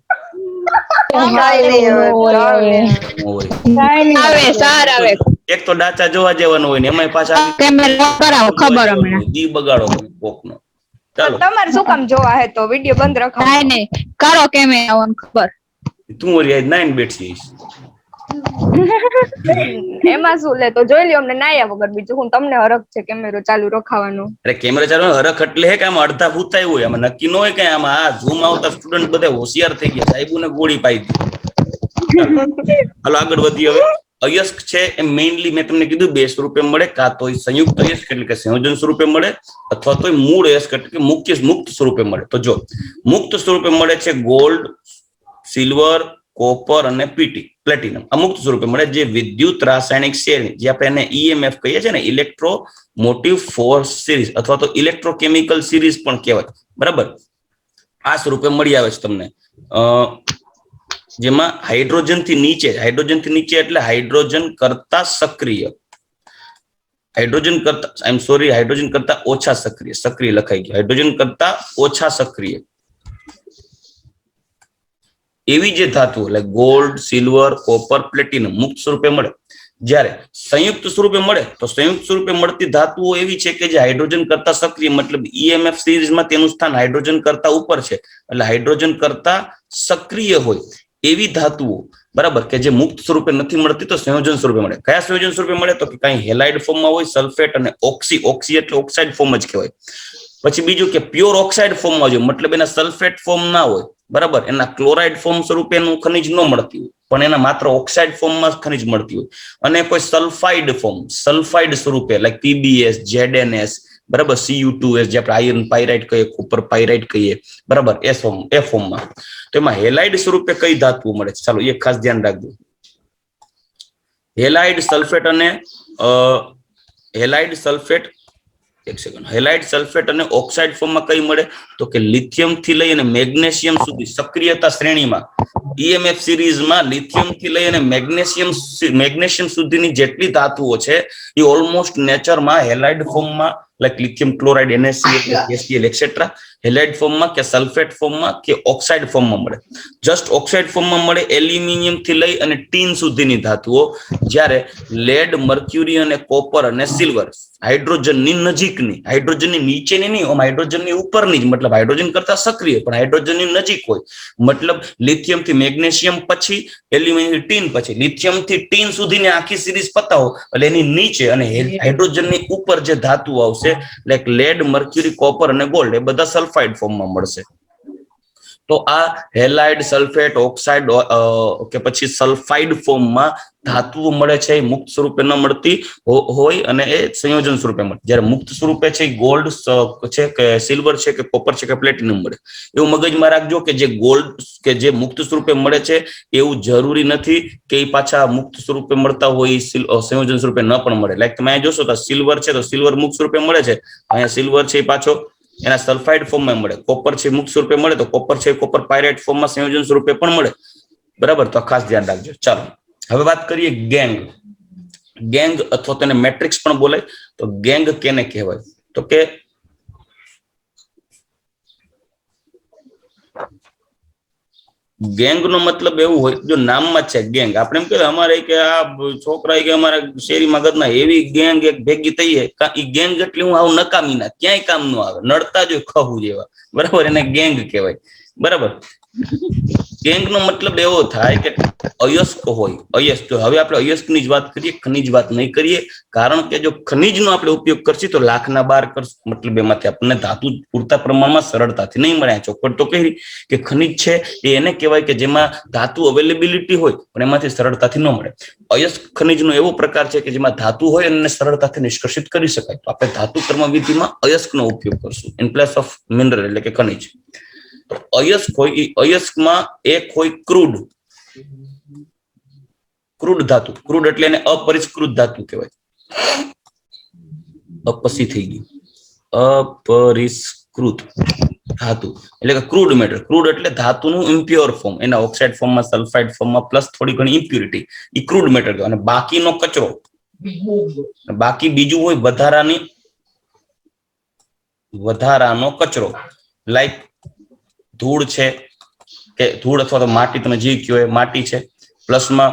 એક તો ડાચા જોવા જેવાનું હોય ને એમાં પાછા ખબર દી બગાડો કોકનો. ચાલો તમારે શું કામ જોવા હે? તો વિડિયો બંધ રાખો. નહીં કરો કેમેરા ઓન, ખબર તું ઓરી આજ નાઈન બેઠી એમાં શું લે? તો જોઈ લ્યો અમને નાયા વગર. બીજું હું તમને હરખ છે કેમેરો ચાલુ રખાવાનો? અરે કેમેરા ચાલુ હરખ એટલે હે કે આમ અડધા ભૂતાય હોય, આમાં નક્કી ન હોય કે આમાં આ ઝૂમ આવતા સ્ટુડન્ટ બધા હોશિયાર થઈ ગયા, સાહેબોને ગોળી પાઈ દીધી. હાલો આગળ વધીએ હવે. અયસ્ક છે એ મેઇનલી મેં તમને કીધું બે સ્વરૂપે મળે. કાં તો સંયુક્ત અયસ્ક એટલે કે સંયોજન સ્વરૂપે મળે, અથવા તો મૂળ અયસ્ક એટલે કે મુક્ત સ્વરૂપે મળે. તો જો મુક્ત સ્વરૂપે મળે છે ગોલ્ડ, સિલ્વર, કોપર અને પ્લેટિનમ. અમુક સ્વરૂપે મળે, જે વિદ્યુત રાસાયણિક શ્રેણી, જે આપણે એને ઈએમએફ કહીએ છીએ ને, ઇલેક્ટ્રો મોટિવ ફોર્સ સિરીઝ અથવા તો ઇલેક્ટ્રોકેમિકલ સિરીઝ પણ કહેવાય, બરાબર. આ સ્વરૂપે મળી આવે છે તમને. જેમાં હાઇડ્રોજન થી નીચે એટલે હાઇડ્રોજન કરતા સક્રિય, હાઇડ્રોજન કરતા ઓછા સક્રિય લખાઈ ગયું, હાઇડ્રોજન કરતા ઓછા સક્રિય એવી જે ધાતુ એટલે ગોલ્ડ, સિલ્વર, કોપર, પ્લેટિનમ મુક્ત સ્વરૂપે મળે. જ્યારે સંયુક્ત સ્વરૂપે મળે તો સંયુક્ત સ્વરૂપે મળતી ધાતુઓ એવી છે કે જે હાઇડ્રોજન કરતા સક્રિય, મતલબ ઈએમએફ સિરીઝમાં તેનું સ્થાન હાઇડ્રોજન કરતા ઉપર છે, એટલે હાઇડ્રોજન કરતા સક્રિય હોય એવી ધાતુઓ બરાબર કે જે મુક્ત સ્વરૂપે નથી મળતી તો સંયોજન સ્વરૂપે મળે. કયા સંયોજન સ્વરૂપે મળે? તો કે કઈ હેલાઇડ ફોર્મમાં હોય, સલ્ફેટ અને ઓક્સી એટલે ઓક્સાઇડ ફોર્મ જ કહેવાય. પછી બીજું કે પ્યોર ઓક્સાઇડ ફોર્મમાં હોય, મતલબ એના સલ્ફેટ ફોર્મ ના હોય બરાબર, એના ક્લોરાઇડ ફોર્મ સ્વરૂપે એનું ખનિજ ન મળતી હોય, પણ એના માત્ર ઓક્સાઇડ ફોર્મમાં ખનિજ મળતી હોય. અને કોઈ સલ્ફાઇડ ફોર્મ, સલ્ફાઇડ સ્વરૂપે લાઈક પીબીએસ, ZNS બરાબર, Cu2S જે આપણે આયર્ન પાયરાઇટ કહીએ, કોપર પાયરાઇટ કહીએ બરાબર, એ ફોર્મમાં. તો એમાં હેલાઇડ સ્વરૂપે કઈ ધાતુઓ મળે છે? ચાલો એ ખાસ ધ્યાન રાખજો. હેલાઇડ સલ્ફેટ અને હેલાઇડ સલ્ફેટ એક સેકન્ડ, હેલાઇડ સલ્ફેટ અને ઓક્સાઇડ ફોર્મમાં કઈ મળે? તો કે લિથિયમ થી લઈ અને મેગ્નેશિયમ સુધી સક્રિયતા શ્રેણીમાં EMF સિરીઝમાં લિથિયમ થી લઈ અને મેગ્નેશિયમ સુધીની જેટલી ધાતુઓ છે એ ઓલમોસ્ટ નેચરમાં હેલાઇડ ફોર્મમાં like lithium chloride, NaCl, HCl et cetera halide ફોર્મમાં કે સલ્ફેટ ફોર્મમાં કે ઓક્સાઇડ ફોર્મમાં મળે. જસ્ટ ઓક્સાઇડ ફોર્મમાં મળે એલ્યુમિનિયમ થી લઈ અને ટીન સુધીની ધાતુઓ, જ્યારે લેડ, મર્ક્યુરી અને કોપર અને સિલ્વર હાઇડ્રોજનની નજીકની, હાઇડ્રોજનની નીચેની નહીં, હાઇડ્રોજનની ઉપરની જ, મતલબ હાઇડ્રોજન કરતા સક્રિય પણ હાઇડ્રોજનની નજીક હોય. મતલબ લિથિયમ થી મેગ્નેશિયમ પછી એલ્યુમિનિયમ ટીન પછી લિથિયમ થી ટીન સુધીની આખી સિરીઝ પતાવો એટલે એની નીચે અને હાઇડ્રોજનની ઉપર જે ધાતુ આવશે લાઈક લેડ, મર્ક્યુરી, કોપર અને ગોલ્ડ એ બધા સલ્ફાઇડ ફોર્મમાં મળશે. તો આ હેલાઇડ, સલ્ફેટ, ઓક્સાઇડ કે પછી સલ્ફાઇડ ફોર્મમાં ધાતુઓ મળે છે, એ મુક્ત સ્વરૂપે ન મળતી હોય અને એ સંયોજન સ્વરૂપે મળે. જ્યારે મુક્ત સ્વરૂપે છે ગોલ્ડ છે કે સિલ્વર છે કે કોપર છે કે પ્લેટિનમ મળે. એવું મગજમાં રાખજો કે જે ગોલ્ડ કે જે મુક્ત સ્વરૂપે મળે છે એવું જરૂરી નથી કે એ પાછા મુક્ત સ્વરૂપે મળતા હોય સંયોજન સ્વરૂપે ન પણ મળે. લાઈક તમે જોશો તો સિલ્વર છે તો સિલ્વર મુક્ત સ્વરૂપે મળે છે, અહીંયા સિલ્વર છે એ પાછો એના સલ્ફાઇડ ફોર્મમાં મળે. કોપર છે મુક્ત સ્વરૂપે મળે તો કોપર છે કોપર પાયરાઇટ ફોર્મમાં સંયોજન સ્વરૂપે પણ મળે બરાબર. તો ખાસ ધ્યાન રાખજો. ચાલો હવે વાત કરીએ ગેંગ. ગેંગ અથવા તેને મેટ્રિક્સ પણ બોલાય. તો ગેંગ કેને કહેવાય? તો કે ગેંગ નો મતલબ એવું હોય, જો નામમાં છે ગેંગ, આપણે એમ કહીએ અમારે કે આ છોકરા કે અમારા શેરીમાં ઘરના એવી ગેંગ એક ભેગી થઈએ, એ ગેંગ એટલે હું આવું નકામી ના ક્યાંય કામ નું આવે, નડતા જ ખહું જેવા બરાબર, એને ગેંગ કહેવાય બરાબર. ગેંગ નો મતલબ એવો થાય કે અયસ્ક હોય, અયસ્ક. હવે આપણે અયસ્કની જ વાત કરીએ, ખનિજ વાત નહીં કરીએ, કારણ કે જો ખનિજનો આપણે ઉપયોગ કરશું તો લાખના બાર કરશું, મતલબ એમાંથી આપણને ધાતુ પૂરતા પ્રમાણમાં સરળતાથી નહીં મળે. ચોખવટ તો કહી કે ખનિજ છે એ એને કહેવાય કે જેમાં ધાતુ અવેલેબિલિટી હોય પણ એમાંથી સરળતાથી ન મળે. અયસ્ક ખનિજનો એવો પ્રકાર છે કે જેમાં ધાતુ હોય અને સરળતાથી નિષ્કર્ષિત કરી શકાય. તો આપણે ધાતુ કર્મવિધિમાં અયસ્કનો ઉપયોગ કરશું ઇન પ્લેસ ઓફ મિનરલ એટલે કે ખનિજ. તો અયસ્ક હોય, એ અયસ્કમાં એક હોય ક્રૂડ, ક્રૂડ ધાતુ. ક્રૂડ એટલે એને અપરિષ્કૃત ધાતુ કહેવાય. અપસી થઈ ગયું, અપરિષ્કૃત ધાતુ એટલે કે ક્રૂડ મેટર. ક્રૂડ એટલે ધાતુનું ઇમ્પ્યોર ફોર્મ, એના ઓક્સાઇડ ફોર્મમાં, સલ્ફાઇડ ફોર્મમાં પ્લસ થોડી ઘણી ઇમ્પ્યુરિટી, એ ક્રૂડ મેટર કહેવાય. અને બાકીનો કચરો, બાકી બીજું હોય વધારાનો કચરો, લાઈક ધૂળ છે કે ધૂળ અથવા તો માટી, તમે જે કહો એ માટી છે, પ્લસમાં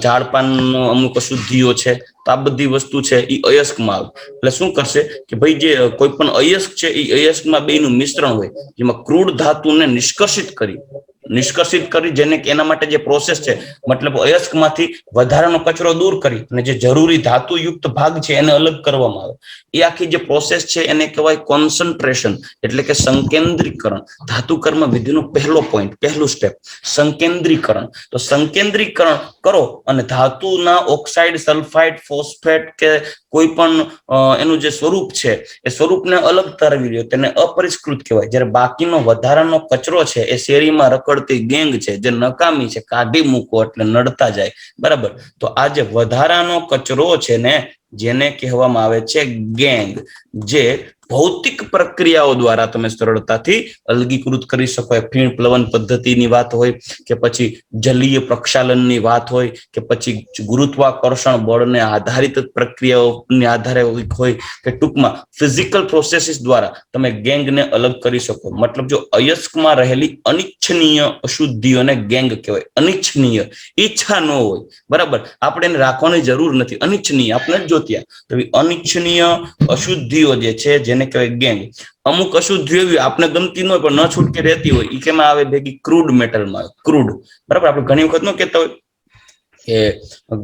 ઝાડપાન અમુક અશુદ્ધિઓ છે, તો આ બધી વસ્તુ છે એ અયસ્કમાં આવે. એટલે શું કરશે કે ભાઈ જે કોઈ પણ અયસ્ક છે એ અયસ્કમાં બેનું મિશ્રણ હોય, જેમાં ક્રૂડ ધાતુને નિષ્કર્ષિત કરી જેને એના માટે જે પ્રોસેસ છે, મતલબ અયસ્કમાંથી વધારાનો કચરો દૂર કરી અને જે જરૂરી ધાતુયુક્ત ભાગ છે એને અલગ કરવામાં આવે. એ આખી જે પ્રોસેસ છે એને કહેવાય કોન્સન્ટ્રેશન એટલે કે સંકેન્દ્રીકરણ. ધાતુ કર્મ વિધિનો પહેલો પોઈન્ટ, પહેલું સ્ટેપ સંકેન્દ્રીકરણ. તો સંકેન્દ્રીકરણ કરો અને ધાતુના ઓક્સાઇડ, સલ્ફાઇડ, ફોસ્ફેટ કે કોઈ પણ એનું જે સ્વરૂપ છે એ સ્વરૂપને અલગ તારવી લ્યો, તેને અપરિષ્કૃત કહેવાય. જ્યારે બાકીનો વધારાનો કચરો છે એ શેરીમાં રખડતી ગેંગ છે, જે નકામી છે, કાઢી મૂકો એટલે નડતા જાય બરાબર. તો આ જે વધારાનો કચરો છે ને, જેને કહેવામાં આવે છે ગેંગ, જે ભૌતિક પ્રક્રિયાઓ દ્વારા તમે સરળતાથી અલગીકૃત કરી શકો. ફીણ પ્લવન પદ્ધતિની વાત હોય કે પછી જલીય પ્રક્ષાલનની વાત હોય કે પછી ગુરુત્વાકર્ષણ બળને આધારિત પ્રક્રિયાઓને આધારે હોય કે ટૂંકમાં ફિઝિકલ પ્રોસેસીસ દ્વારા તમે ગેંગને અલગ કરી શકો. મતલબ જો અયસ્કમાં રહેલી અનિચ્છનીય અશુદ્ધિઓને ગેંગ કહેવાય. અનિચ્છનીય, ઈચ્છા ન હોય બરાબર, આપણે એને રાખવાની જરૂર નથી, અનિચ્છનીય આપણે જો ત્યાં, તો એવી અનિચ્છનીય અશુદ્ધિઓ જે છે જેને કહેવાય ગેંગ. અમુક અશુદ્ધિઓ એવી આપણે ગમતી ન હોય પણ ન છૂટકે રહેતી હોય, એ કેમાં આવે ભેગી? ક્રૂડ મેટલમાં. ક્રૂડ, બરાબર. આપણે ઘણી વખત ન કહેતા હોય કે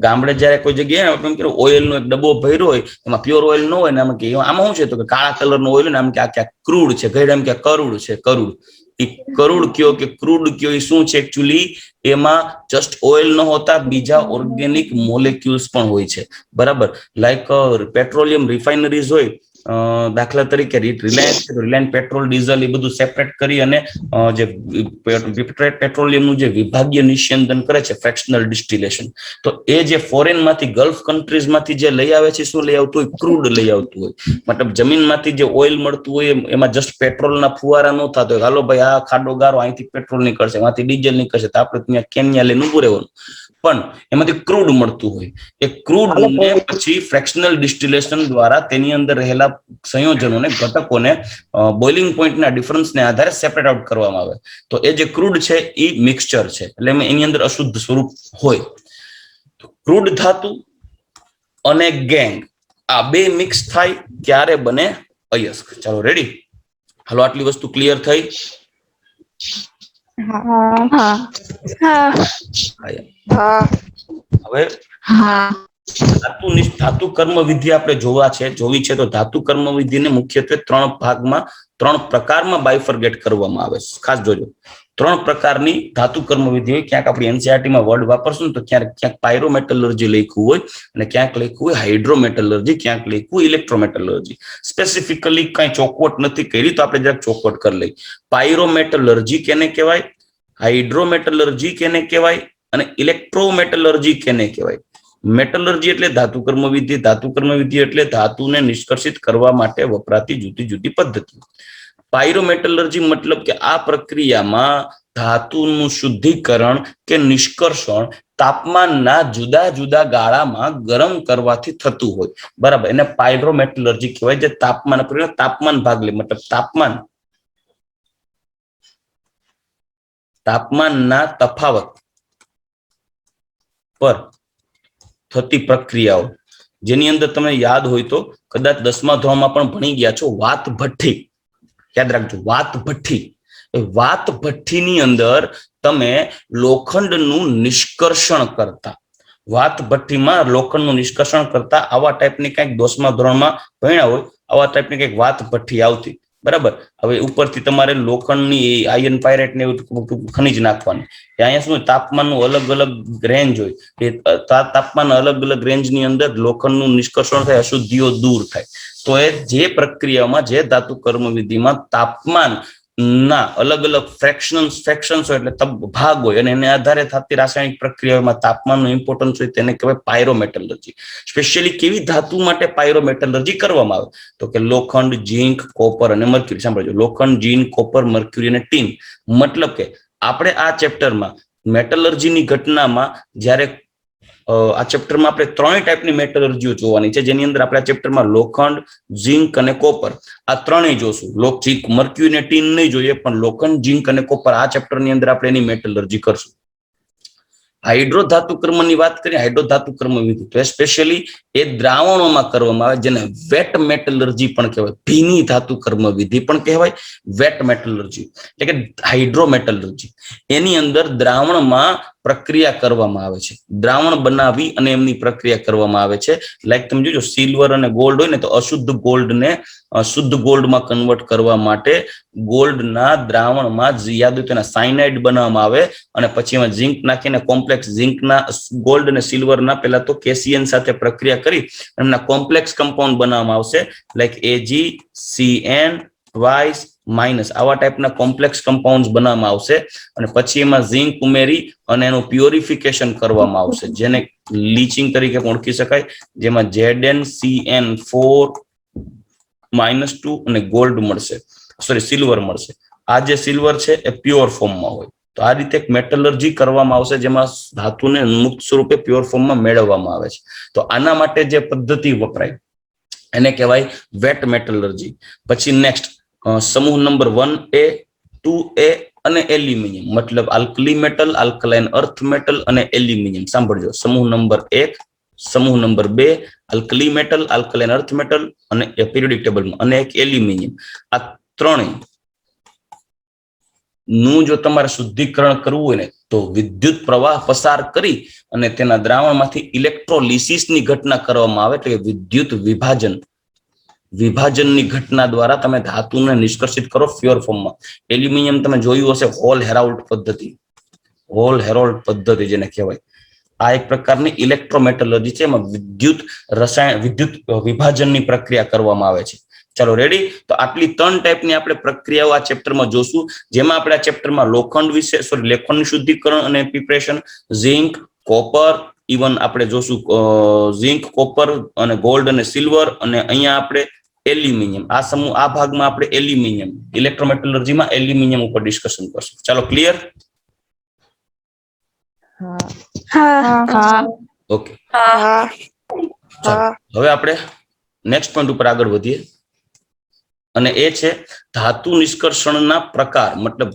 ગામડે જયારે કોઈ જગ્યાએ ઓઇલ નો એક ડબ્બો ભર્યો હોય, એમાં પ્યોર ઓઇલ ન હોય ને આમાં શું છે તો કે કાળા કલર નો ઓઇલ ને આમ કે આ ક્રૂડ છે, ઘરે એમ કે કરોડ છે. કરોડ, એ કરોડ કયો કે ક્રૂડ કયો, એ શું છે એકચ્યુઅલી? એમાં જસ્ટ ઓઇલ ન હોતા બીજા ઓર્ગેનિક મોલેક્યુલ્સ પણ હોય છે, બરાબર. લાઈક પેટ્રોલિયમ રિફાઇનરીઝ હોય, દાખલા તરીકે રિલાયન્સ પેટ્રોલ ડીઝલ એ બધું સેપરેટ કરી અને જે પેટ્રોલિયમનું જે વિભાગીય નિસ્યંદન કરે છે, ફ્રેક્શનલ ડિસ્ટિલેશન, તો એ જે ફોરેન માંથી ગલ્ફ કન્ટ્રીઝ માંથી જે લઈ આવે છે, શું લઈ આવતું હોય? ક્રૂડ લઈ આવતું હોય. મતલબ જમીનમાંથી જે ઓઇલ મળતું હોય એમાં જસ્ટ પેટ્રોલના ફુવારા ન થતો હોય, હાલો ભાઈ આ ખાડો ગારો અહીંથી પેટ્રોલ નીકળશે, એમાંથી ડીઝલ નીકળશે, તો આપણે ત્યાં કેન્યા લઈને ઉભું રહેવાનું. પણ એમાંથી ક્રૂડ મળતું હોય, એ ક્રૂડ ને પછી ફ્રેક્શનલ ડિસ્ટિલેશન દ્વારા તેની અંદર રહેલા સંયોજનોને, ઘટકોને બોઇલિંગ પોઈન્ટના ડિફરન્સને આધારે સેપરેટ આઉટ કરવામાં આવે. તો એ જે ક્રૂડ છે એ મિક્સચર છે, એટલે એની અંદર અશુદ્ધ સ્વરૂપ હોય. ક્રૂડ ધાતુ અને ગેંગ આ બે મિક્સ થાય ત્યારે બને અયસ્ક. ચાલો રેડી, હાલો આટલી વસ્તુ ક્લિયર થઈ? હવે ધાતુ કર્મ વિધિ આપણે જોવી છે તો ધાતુ કર્મ વિધિને મુખ્યત્વે 3 ભાગમાં, 3 પ્રકારમાં બાયફર્ગેટ કરવામાં આવે છે. ખાસ જોજો, 3 પ્રકારની ધાતુ કર્મ વિધિ હોય. ક્યાંક આપણી એનસીઆરટી માં વર્ડ વાપરશું ને તો ક્યાંક પાયરોમેટલર્જી લખ્યું હોય અને ક્યાંક લખ્યું હોય હાઇડ્રોમેટલર્જી, ક્યાંક લખ્યું હોય ઇલેક્ટ્રોમેટલર્જી. સ્પેસિફિકલી કઈ ચોખવટ નથી કરી, તો આપણે જરાક ચોખવટ કરી લઈ. પાયરોમેટલર્જી કેને કહેવાય, હાઇડ્રોમેટલર્જી કેને કહેવાય અને ઇલેક્ટ્રોમેટલર્જી કેને કહેવાય? મેટલર્જી એટલે ધાતુ કર્મ વિધિ, ધાતુ કર્મ વિધિ એટલે ધાતુને નિષ્કર્ષિત કરવા માટે વપરાતી જુદી જુદી પદ્ધતિ. પાયરોમેટલર્જી મતલબ કે આ પ્રક્રિયામાં ધાતુનું શુદ્ધિકરણ કે નિષ્કર્ષણ તાપમાનના જુદા જુદા ગાળામાં ગરમ કરવાથી થતું હોય, બરાબર. એને પાયરોમેટલર્જી કહેવાય, જે તાપમાન ભાગ લે, મતલબ તાપમાનના તફાવત પર થતી પ્રક્રિયાઓ, જેની અંદર તમે યાદ હોય તો કદાચ 10મા ધોરણમાં પણ ભણી ગયા છો, વાત ભઠ્ઠી. યાદ રાખજો, વાત ભઠ્ઠી. વાત ભઠ્ઠીની અંદર તમે લોખંડનું નિષ્કર્ષણ કરતા, વાત ભઠ્ઠીમાં લોખંડનું નિષ્કર્ષણ કરતા આવા ટાઈપની કંઈક 10મા ધોરણમાં ભણ્યા હોય, આવા ટાઈપની કંઈક વાત ભઠ્ઠી આવતી, બરાબર. હવે ઉપરથી તમારે લોખંડની આયર્ન પાયરેટ ને ખનીજ નાખવાની. અહીંયા શું તાપમાનનું અલગ અલગ રેન્જ હોય, એ તાપમાન અલગ અલગ રેન્જની અંદર લોખંડનું નિષ્કર્ષણ થાય, અશુદ્ધિઓ દૂર થાય. તો એ જે પ્રક્રિયામાં, જે ધાતુ કર્મ વિધિમાં તાપમાન ના અલગ અલગ ફ્રેક્શન્સ હોય, એટલે ભાગ હોય, અને એને આધારે થતી રાસાયણિક પ્રક્રિયાઓમાં તાપમાનનું ઇમ્પોર્ટન્સ હોય, તેને કહેવાય પાયરોમેટલર્જી. સ્પેશિયલી કેવી ધાતુ માટે પાયરોમેટલર્જી કરવામાં આવે તો કે લોખંડ, ઝીંક, કોપર અને મર્ક્યુરી. સાંભળજો, લોખંડ, ઝીંક, કોપર, મર્ક્યુરી અને ટીન. મતલબ કે આપણે આ ચેપ્ટરમાં મેટલર્જીની ઘટનામાં જ્યારે આ ચેપ્ટરમાં આપણે 3 ટાઈપની મેટલર્જીઓ જોવાની છે, જેની અંદર આપણે આ ચેપ્ટરમાં લોખંડ, ઝીંક અને કોપર આ 3 જોશું. ઝીંક, મર્ક્યુરી અને ટીન નહીં જોઈએ, પણ લોખંડ, ઝીંક અને કોપર આ ચેપ્ટરની અંદર આપણે એની મેટલર્જી કરશું. હાઇડ્રો ધાતુ કર્મની વાત કરીએ, હાઇડ્રો ધાતુ કર્મ વિધિ, તો સ્પેશિયલી એ દ્રાવણોમાં કરવામાં આવે, જેને વેટ મેટલર્જી પણ કહેવાય, ભીની ધાતુ કર્મ વિધિ પણ કહેવાય, વેટ મેટલર્જી એટલે કે હાઇડ્રોમેટલર્જી. એની અંદર દ્રાવણમાં પ્રક્રિયા કરવામાં આવે છે, દ્રાવણ બનાવી અને એમની પ્રક્રિયા કરવામાં આવે છે. લાઈક તમે જોજો, સિલ્વર અને ગોલ્ડ હોય ને, તો અશુદ્ધ ગોલ્ડને શુદ્ધ ગોલ્ડમાં કન્વર્ટ કરવા માટે ગોલ્ડના દ્રાવણમાં યાદ હોય તો એના સાયનાઇડ બનાવવામાં આવે, અને પછી એમાં ઝીંક નાખીને કોમ્પ્લેક્સ ઝીંકના, ગોલ્ડ અને સિલ્વરના પહેલા તો કેસીએન સાથે પ્રક્રિયા કરી એમના કોમ્પ્લેક્સ કમ્પાઉન્ડ બનાવવામાં આવશે, લાઈક AgCN માઇનસ આવા ટાઈપના કોમ્પ્લેક્સ કમ્પાઉન્ડ બનાવવામાં આવશે, અને પછી એમાં ઝીંક ઉમેરી અને એનું પ્યોરિફિકેશન કરવામાં આવશે, જેને લીચિંગ તરીકે ઓળખી શકાય, જેમાં ZnCN4-2 અને ગોલ્ડ મળશે, સિલ્વર મળશે. આ જે સિલ્વર છે એ પ્યોર ફોર્મમાં હોય. તો આ રીતે એક મેટલર્જી કરવામાં આવશે, જેમાં ધાતુને મુક્ત સ્વરૂપે પ્યોર ફોર્મમાં મેળવવામાં આવે છે. તો આના માટે જે પદ્ધતિ વપરાય એને કહેવાય વેટ મેટલર્જી. પછી નેક્સ્ટ સમૂહ નંબર 1A, 2A અને એલ્યુમિનિયમ, મતલબ આલ્કલી મેટલ, આલ્કલાઇન અર્થ મેટલ અને એલ્યુમિનિયમ. સાંભળજો, સમૂહ નંબર 1, સમૂહ નંબર 2 આલ્કલી મેટલ, આલ્કલાઇન અર્થ મેટલ અને પીરિયોડિક ટેબલમાં, અને એક એલ્યુમિનિયમ. આ ત્રણેય નું જો તમારે શુદ્ધિકરણ કરવું હોય ને તો વિદ્યુત પ્રવાહ પસાર કરી અને તેના દ્રાવણમાંથી ઇલેક્ટ્રોલિસિસની ઘટના કરવામાં આવે, એટલે વિદ્યુત વિભાજનની ઘટના દ્વારા તમે ધાતુને નિષ્કર્ષિત કરો પ્યોર ફોર્મમાં. એલ્યુમિનિયમ તમે જોયું હશે, હોલ હેરોલ્ડ પદ્ધતિ જેને કહેવાય. આ એક પ્રકારની ઇલેક્ટ્રોમેટલોજી છે, એમાં વિદ્યુત વિભાજનની પ્રક્રિયા કરવામાં આવે છે. ચાલો રેડી. તો આટલી 3 ટાઈપની આપણે પ્રક્રિયાઓ આ ચેપ્ટરમાં જોશું, જેમાં આપણે આ ચેપ્ટરમાં લોખંડનું શુદ્ધિકરણ અને પ્રિપરેશન, ઝિંક, કોપર, ઇવન આપણે જોશું ઝિંક, કોપર અને ગોલ્ડ અને સિલ્વર, અને અહીંયા આપણે એલ્યુમિનિયમ. આ ભાગમાં આપણે એલ્યુમિનિયમ ઇલેક્ટ્રોમેટલોજીમાં એલ્યુમિનિયમ ઉપર ડિસ્કશન કરશું. ચાલો ક્લિયર? ઓકે. હવે આપણે નેક્સ્ટ પોઈન્ટ ઉપર આગળ વધીએ, અને એ છે ધાતુ નિષ્કર્ષણના પ્રકાર. મતલબ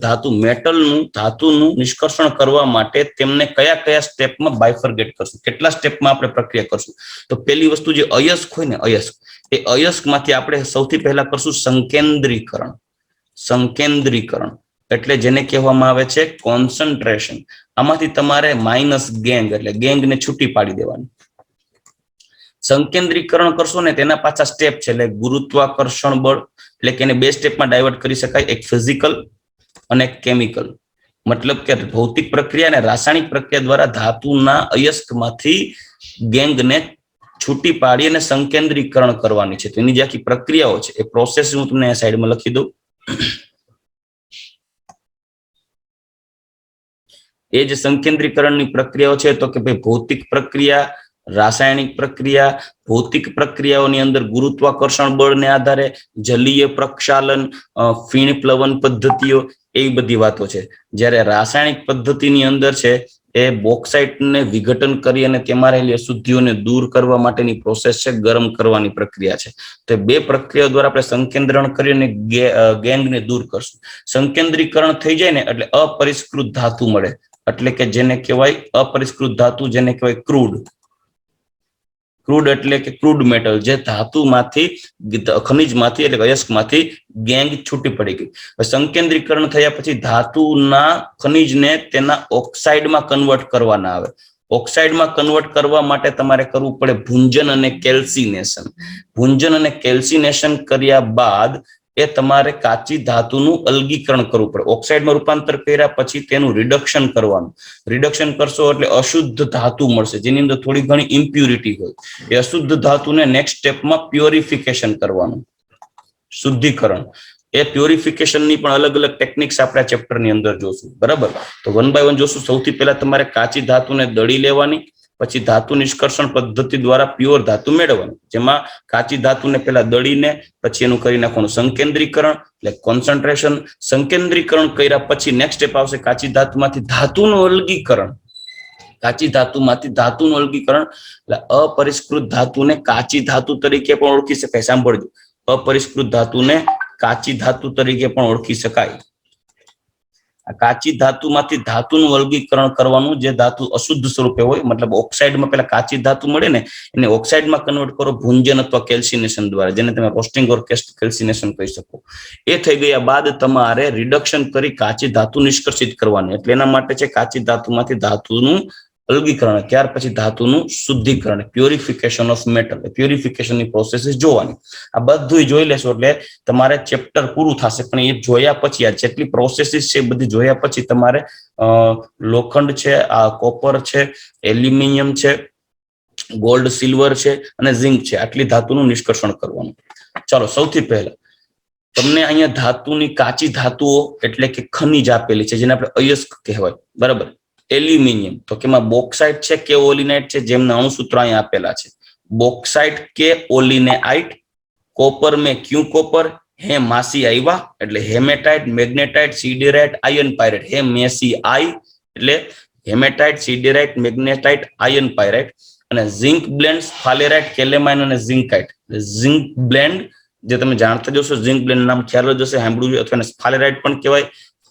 ધાતુનું નિષ્કર્ષણ કરવા માટે તેમને કયા કયા સ્ટેપમાં બાયફર્ગેટ કરશું, કેટલા સ્ટેપમાં આપણે પ્રક્રિયા કરશું. તો પહેલી વસ્તુ જે અયસ્ક હોય ને, એ અયસ્કમાંથી આપણે સૌથી પહેલા કરશું સંકેન્દ્રીકરણ, એટલે જેને કહેવામાં આવે છે કોન્સન્ટ્રેશન. આમાંથી તમારે માઇનસ ગેંગ એટલે ગેંગને છૂટી પાડી દેવાની. સંકેન્દ્રીકરણ કરશો ને તેના પાછા સ્ટેપ છે, એટલે ગુરુત્વાકર્ષણ બળ, એટલે કે એને 2 સ્ટેપમાં ડાયવર્ટ કરી શકાય, એક ફિઝિકલ અને એક કેમિકલ. મતલબ કે ભૌતિક પ્રક્રિયા અને રાસાયણિક પ્રક્રિયા દ્વારા ધાતુના અયસ્કમાંથી ગેંગને છૂટી પાડી અને સંકેન્દ્રીકરણ કરવાની છે. તો એની જે આખી પ્રક્રિયાઓ છે, એ પ્રોસેસ હું તમને આ સાઈડમાં લખી દઉં. એ જે સંકેન્દ્રીકરણની પ્રક્રિયાઓ છે, તો કે ભાઈ ભૌતિક પ્રક્રિયા, રાસાયણિક પ્રક્રિયા. ભૌતિક પ્રક્રિયાઓની અંદર ગુરુત્વાકર્ષણ બળને આધારે જલીય પ્રક્ષાલન, ફીણ પ્લવન પદ્ધતિઓ, એવી બધી વાતો છે. જ્યારે રાસાયણિક પદ્ધતિની અંદર છે એ બોક્સાઇટને વિઘટન કરી અને તેમાં રહેલી અશુદ્ધિઓને દૂર કરવા માટેની પ્રોસેસ છે, ગરમ કરવાની પ્રક્રિયા છે. તો 2 પ્રક્રિયાઓ દ્વારા આપણે સંકેન્દ્રણ કરીને ગેંગને દૂર કરશું. સંકેન્દ્રીકરણ થઈ જાય ને એટલે અપરિષ્કૃત ધાતુ મળે, એટલે કે જેને કહેવાય અપરિષ્કૃત ધાતુ, જેને કહેવાય ક્રૂડ એટલે કે ક્રૂડ મેટલ, જે ધાતુમાંથી, ખનિજમાંથી એટલે અયસ્કમાંથી ગેંગ છૂટી પડી ગઈ. સંકેન્દ્રીકરણ થયા પછી ધાતુના ખનિજને તેના ઓક્સાઇડમાં કન્વર્ટ કરવાના આવે. ઓક્સાઇડમાં કન્વર્ટ કરવા માટે તમારે કરવું પડે ભુંજન અને કેલ્સિનેશન કર્યા બાદ એ તમારે કાચી ધાતુનું અલગીકરણ કરવું પડે. ઓક્સાઇડમાં રૂપાંતર કર્યા પછી તેનું રિડક્શન કરવાનું. રિડક્શન કરશો એટલે અશુદ્ધ ધાતુ મળશે, જેની અંદર થોડી ઘણી ઇમ્પ્યુરિટી હોય. એ અશુદ્ધ ધાતુને નેક્સ્ટ સ્ટેપમાં પ્યોરિફિકેશન કરવાનું, શુદ્ધિકરણ. એ પ્યોરિફિકેશનની પણ અલગ અલગ ટેકનિક્સ આપણે આ ચેપ્ટરની અંદર જોશું. બરાબર? તો 1 by 1 જોશું. સૌથી પહેલા તમારે કાચી ધાતુને દળી લેવાની, પછી ધાતુ નિષ્કર્ષણ પદ્ધતિ દ્વારા પ્યોર ધાતુ મેળવવાની, જેમાં કાચી ધાતુને પહેલા દળીને પછી એનું કરી નાખવાનું સંકેન્દ્રીકરણ એટલે કોન્સન્ટ્રેશન. સંકેન્દ્રીકરણ કર્યા પછી નેક્સ્ટ સ્ટેપ આવશે કાચી ધાતુમાંથી ધાતુનું અલગીકરણ. એટલે અપરિષ્કૃત ધાતુને કાચી ધાતુ તરીકે પણ ઓળખી શકાય. સાંભળજો, અપરિષ્કૃત ધાતુને કાચી ધાતુ તરીકે પણ ઓળખી શકાય. કાચી ધાતુમાંથી ધાતુનું અલગીકરણ કરવાનું, જે ધાતુ અશુદ્ધ સ્વરૂપે હોય, મતલબ ઓક્સાઇડમાં પેલા કાચી ધાતુ મળે ને એને ઓક્સાઇડમાં કન્વર્ટ કરો ભુંજન અથવા કેલ્સિનેશન દ્વારા, જેને તમે રોસ્ટિંગ ઓર કેલ્સિનેશન કહી શકો. એ થઈ ગયા બાદ તમારે રિડક્શન કરી કાચી ધાતુ નિષ્કર્ષિત કરવાની. એટલે એના માટે છે કાચી ધાતુમાંથી ધાતુનું અલગીકરણ, ત્યાર પછી ધાતુનું શુદ્ધિકરણ, પ્યોરિફિકેશન ઓફ મેટલ. પ્યોરિફિકેશનની પ્રોસેસ જોવાની. આ બધું જોઈ લેશો એટલે તમારે ચેપ્ટર પૂરું થશે. પણ એ જોયા પછી આ જેટલી પ્રોસેસીસ છે બધી જોયા પછી તમારે લોખંડ છે, આ કોપર છે, એલ્યુમિનિયમ છે, ગોલ્ડ, સિલ્વર છે અને ઝિંક છે, આટલી ધાતુનું નિષ્કર્ષણ કરવાનું. ચાલો, સૌથી પહેલા તમને અહીંયા ધાતુની કાચી ધાતુઓ એટલે કે ખનિજ આપેલી છે, જેને આપણે અયસ્ક કહેવાય. બરાબર? એલ્યુમિનિયમ તો કે એમાં બોક્સાઇટ છે કે ઓલિનાઇટ છે, જેમના અણુસૂત્રો અહીંયા આપેલા છે. બોક્સાઇટ કે ઓલિનેઆઇટ. કોપર में क्यों કોપર? હે માસી આવ્યા એટલે હેમેટાઇટ, મેગ્નેટાઇટ, સિડેરાઇટ, આયર્ન પાયરાઇટ. હે મેસી આઈ એટલે હેમેટાઇટ, સિડેરાઇટ, મેગ્નેટાઇટ, આયર્ન પાયરાઇટ. અને ઝિંક બ્લેન્ડ, ફાલેરાઇટ, કેલેમાઇન અને ઝિંકાઇટ. ઝિંક બ્લેન્ડ જે તમે જાણતા જશો, ઝિંક બ્લેન્ડ નામ ખ્યાલ જ હશે, સાંભળ્યું, અથવા ફાલેરાઇટ પણ કહેવાય.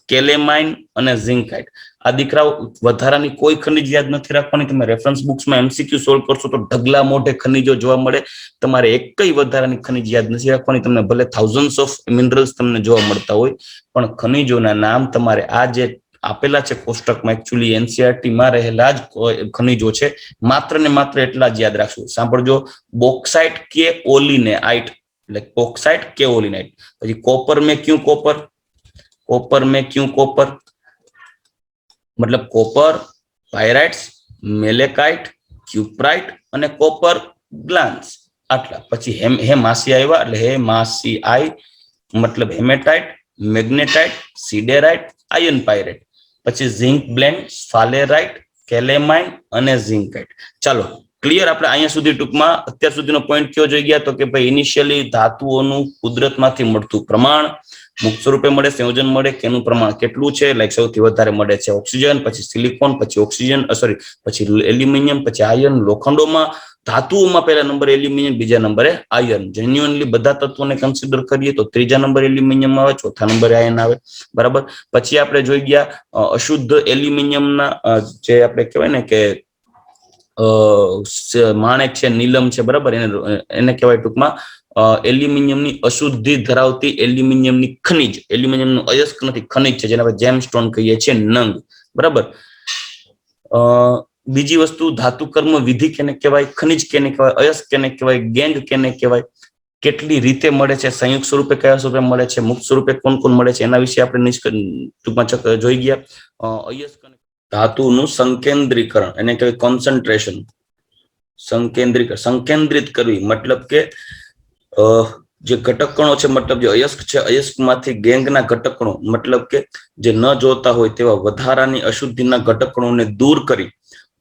કેલેમાઇન અને ઝિંકાઇટ. આ દીકરાઓ વધારાની કોઈ ખનિજ યાદ નથી રાખવાની. તમે રેફરન્સ બુક્સમાં એમસીક્યુ સોલ્વ કરશો તો ઢગલા મોઢે ખનિજો જોવા મળે. તમારે એકય વધારાની ખનિજ યાદ નથી રાખવાની. તમને ભલે થાઉઝન્ડ્સ ઓફ મિનરલ્સ તમને જોવા મળતા હોય, પણ ખનિજોના નામ તમારે આ જે આપેલા છે કોષ્ટકમાં, એકચ્યુઅલી એનસીઈઆરટી માં રહેલા જ ખનિજો છે, માત્ર ને માત્ર એટલા જ યાદ રાખશું. સાંભળજો, બોક્સાઇટ કે ઓલિનેઆઇટ, એટલે બોક્સાઇટ કે ઓલિનાઇટ. પછી કોपर में क्यों कॉपर, कॉपर में क्यों कॉपर, मतलब कॉपर, पायराइट्स, मेलेकाइट, क्यूप्राइट અને કોपर ગ્લાન્સ. આટલા. પછી હેમાસી આવ્યા, એટલે હેમાસી આઈ મતલબ હેમેટાઇટ, મેગ્નેટાઇટ, સિડેરાઇટ, આયર્ન પાયરાઇટ. પછી ઝિંક બ્લેન્ડ, સ્ફાલેરાઇટ, કેલેમાઇન અને ઝિંકાઇટ. ચાલો ક્લિયર. આપણે અહીંયા સુધી ટૂંકમાં અત્યાર સુધીનો પોઈન્ટ કયો જોઈ ગયા તો કે ભાઈ ઇનિશિયલી ધાતુઓનું કુદરતમાંથી મળતું પ્રમાણ, મુક્ત સ્વરૂપે મળે, સંયોજન મળે, કેનું પ્રમાણ કેટલું છે. લાઈક સૌથી વધારે મળે છે ઓક્સિજન, પછી સિલિકોન, પછી ઓક્સિજન પછી એલ્યુમિનિયમ, પછી આયર્ન. લોખંડોમાં ધાતુઓમાં પહેલા નંબરે એલ્યુમિનિયમ, બીજા નંબરે આયર્ન. જેન્યુઅનલી બધા તત્વોને કન્સિડર કરીએ તો ત્રીજા નંબરે એલ્યુમિનિયમ આવે, ચોથા નંબરે આયર્ન આવે. બરાબર. પછી આપણે જોઈ ગયા અશુદ્ધ એલ્યુમિનિયમના જે આપણે કહેવાય ને કે માણેક છે, નીલમ છે, બરાબર, એને કહેવાય ટૂંકમાં એલ્યુમિનિયમની અશુદ્ધિ ધરાવતી એલ્યુમિનિયમની ખનિજ. એલ્યુમિનિયમનું અયસ્ક નથી, ખનિજ છે, જેને આપણે જેમસ્ટોન કહીએ છીએ, નંગ. બરાબર. બીજી વસ્તુ, ધાતુ કર્મ વિધિ કેને કહેવાય, ખનિજ કેને કહેવાય, અયસ્ક કેને કહેવાય, ગેંગ કેને કહેવાય, કેટલી રીતે મળે છે, સંયુક્ત સ્વરૂપે કયા સ્વરૂપે મળે છે, મુક્ત સ્વરૂપે કોણ કોણ મળે છે, એના વિશે આપણે ટૂંકમાં જોઈ ગયા. અયસ્ક ધાતુનું સંકેન્દ્રીકરણ, એને કહેવાય કોન્સન્ટ્રેશન. સંકેન્દ્રિત કરવી મતલબ કે જે ઘટકણો છે, મતલબ જે અયસ્ક છે, અયસ્કમાંથી ગેંગના ઘટકણો મતલબ કે જે ન જોતા હોય તેવા વધારાની અશુદ્ધિના ઘટકણોને દૂર કરી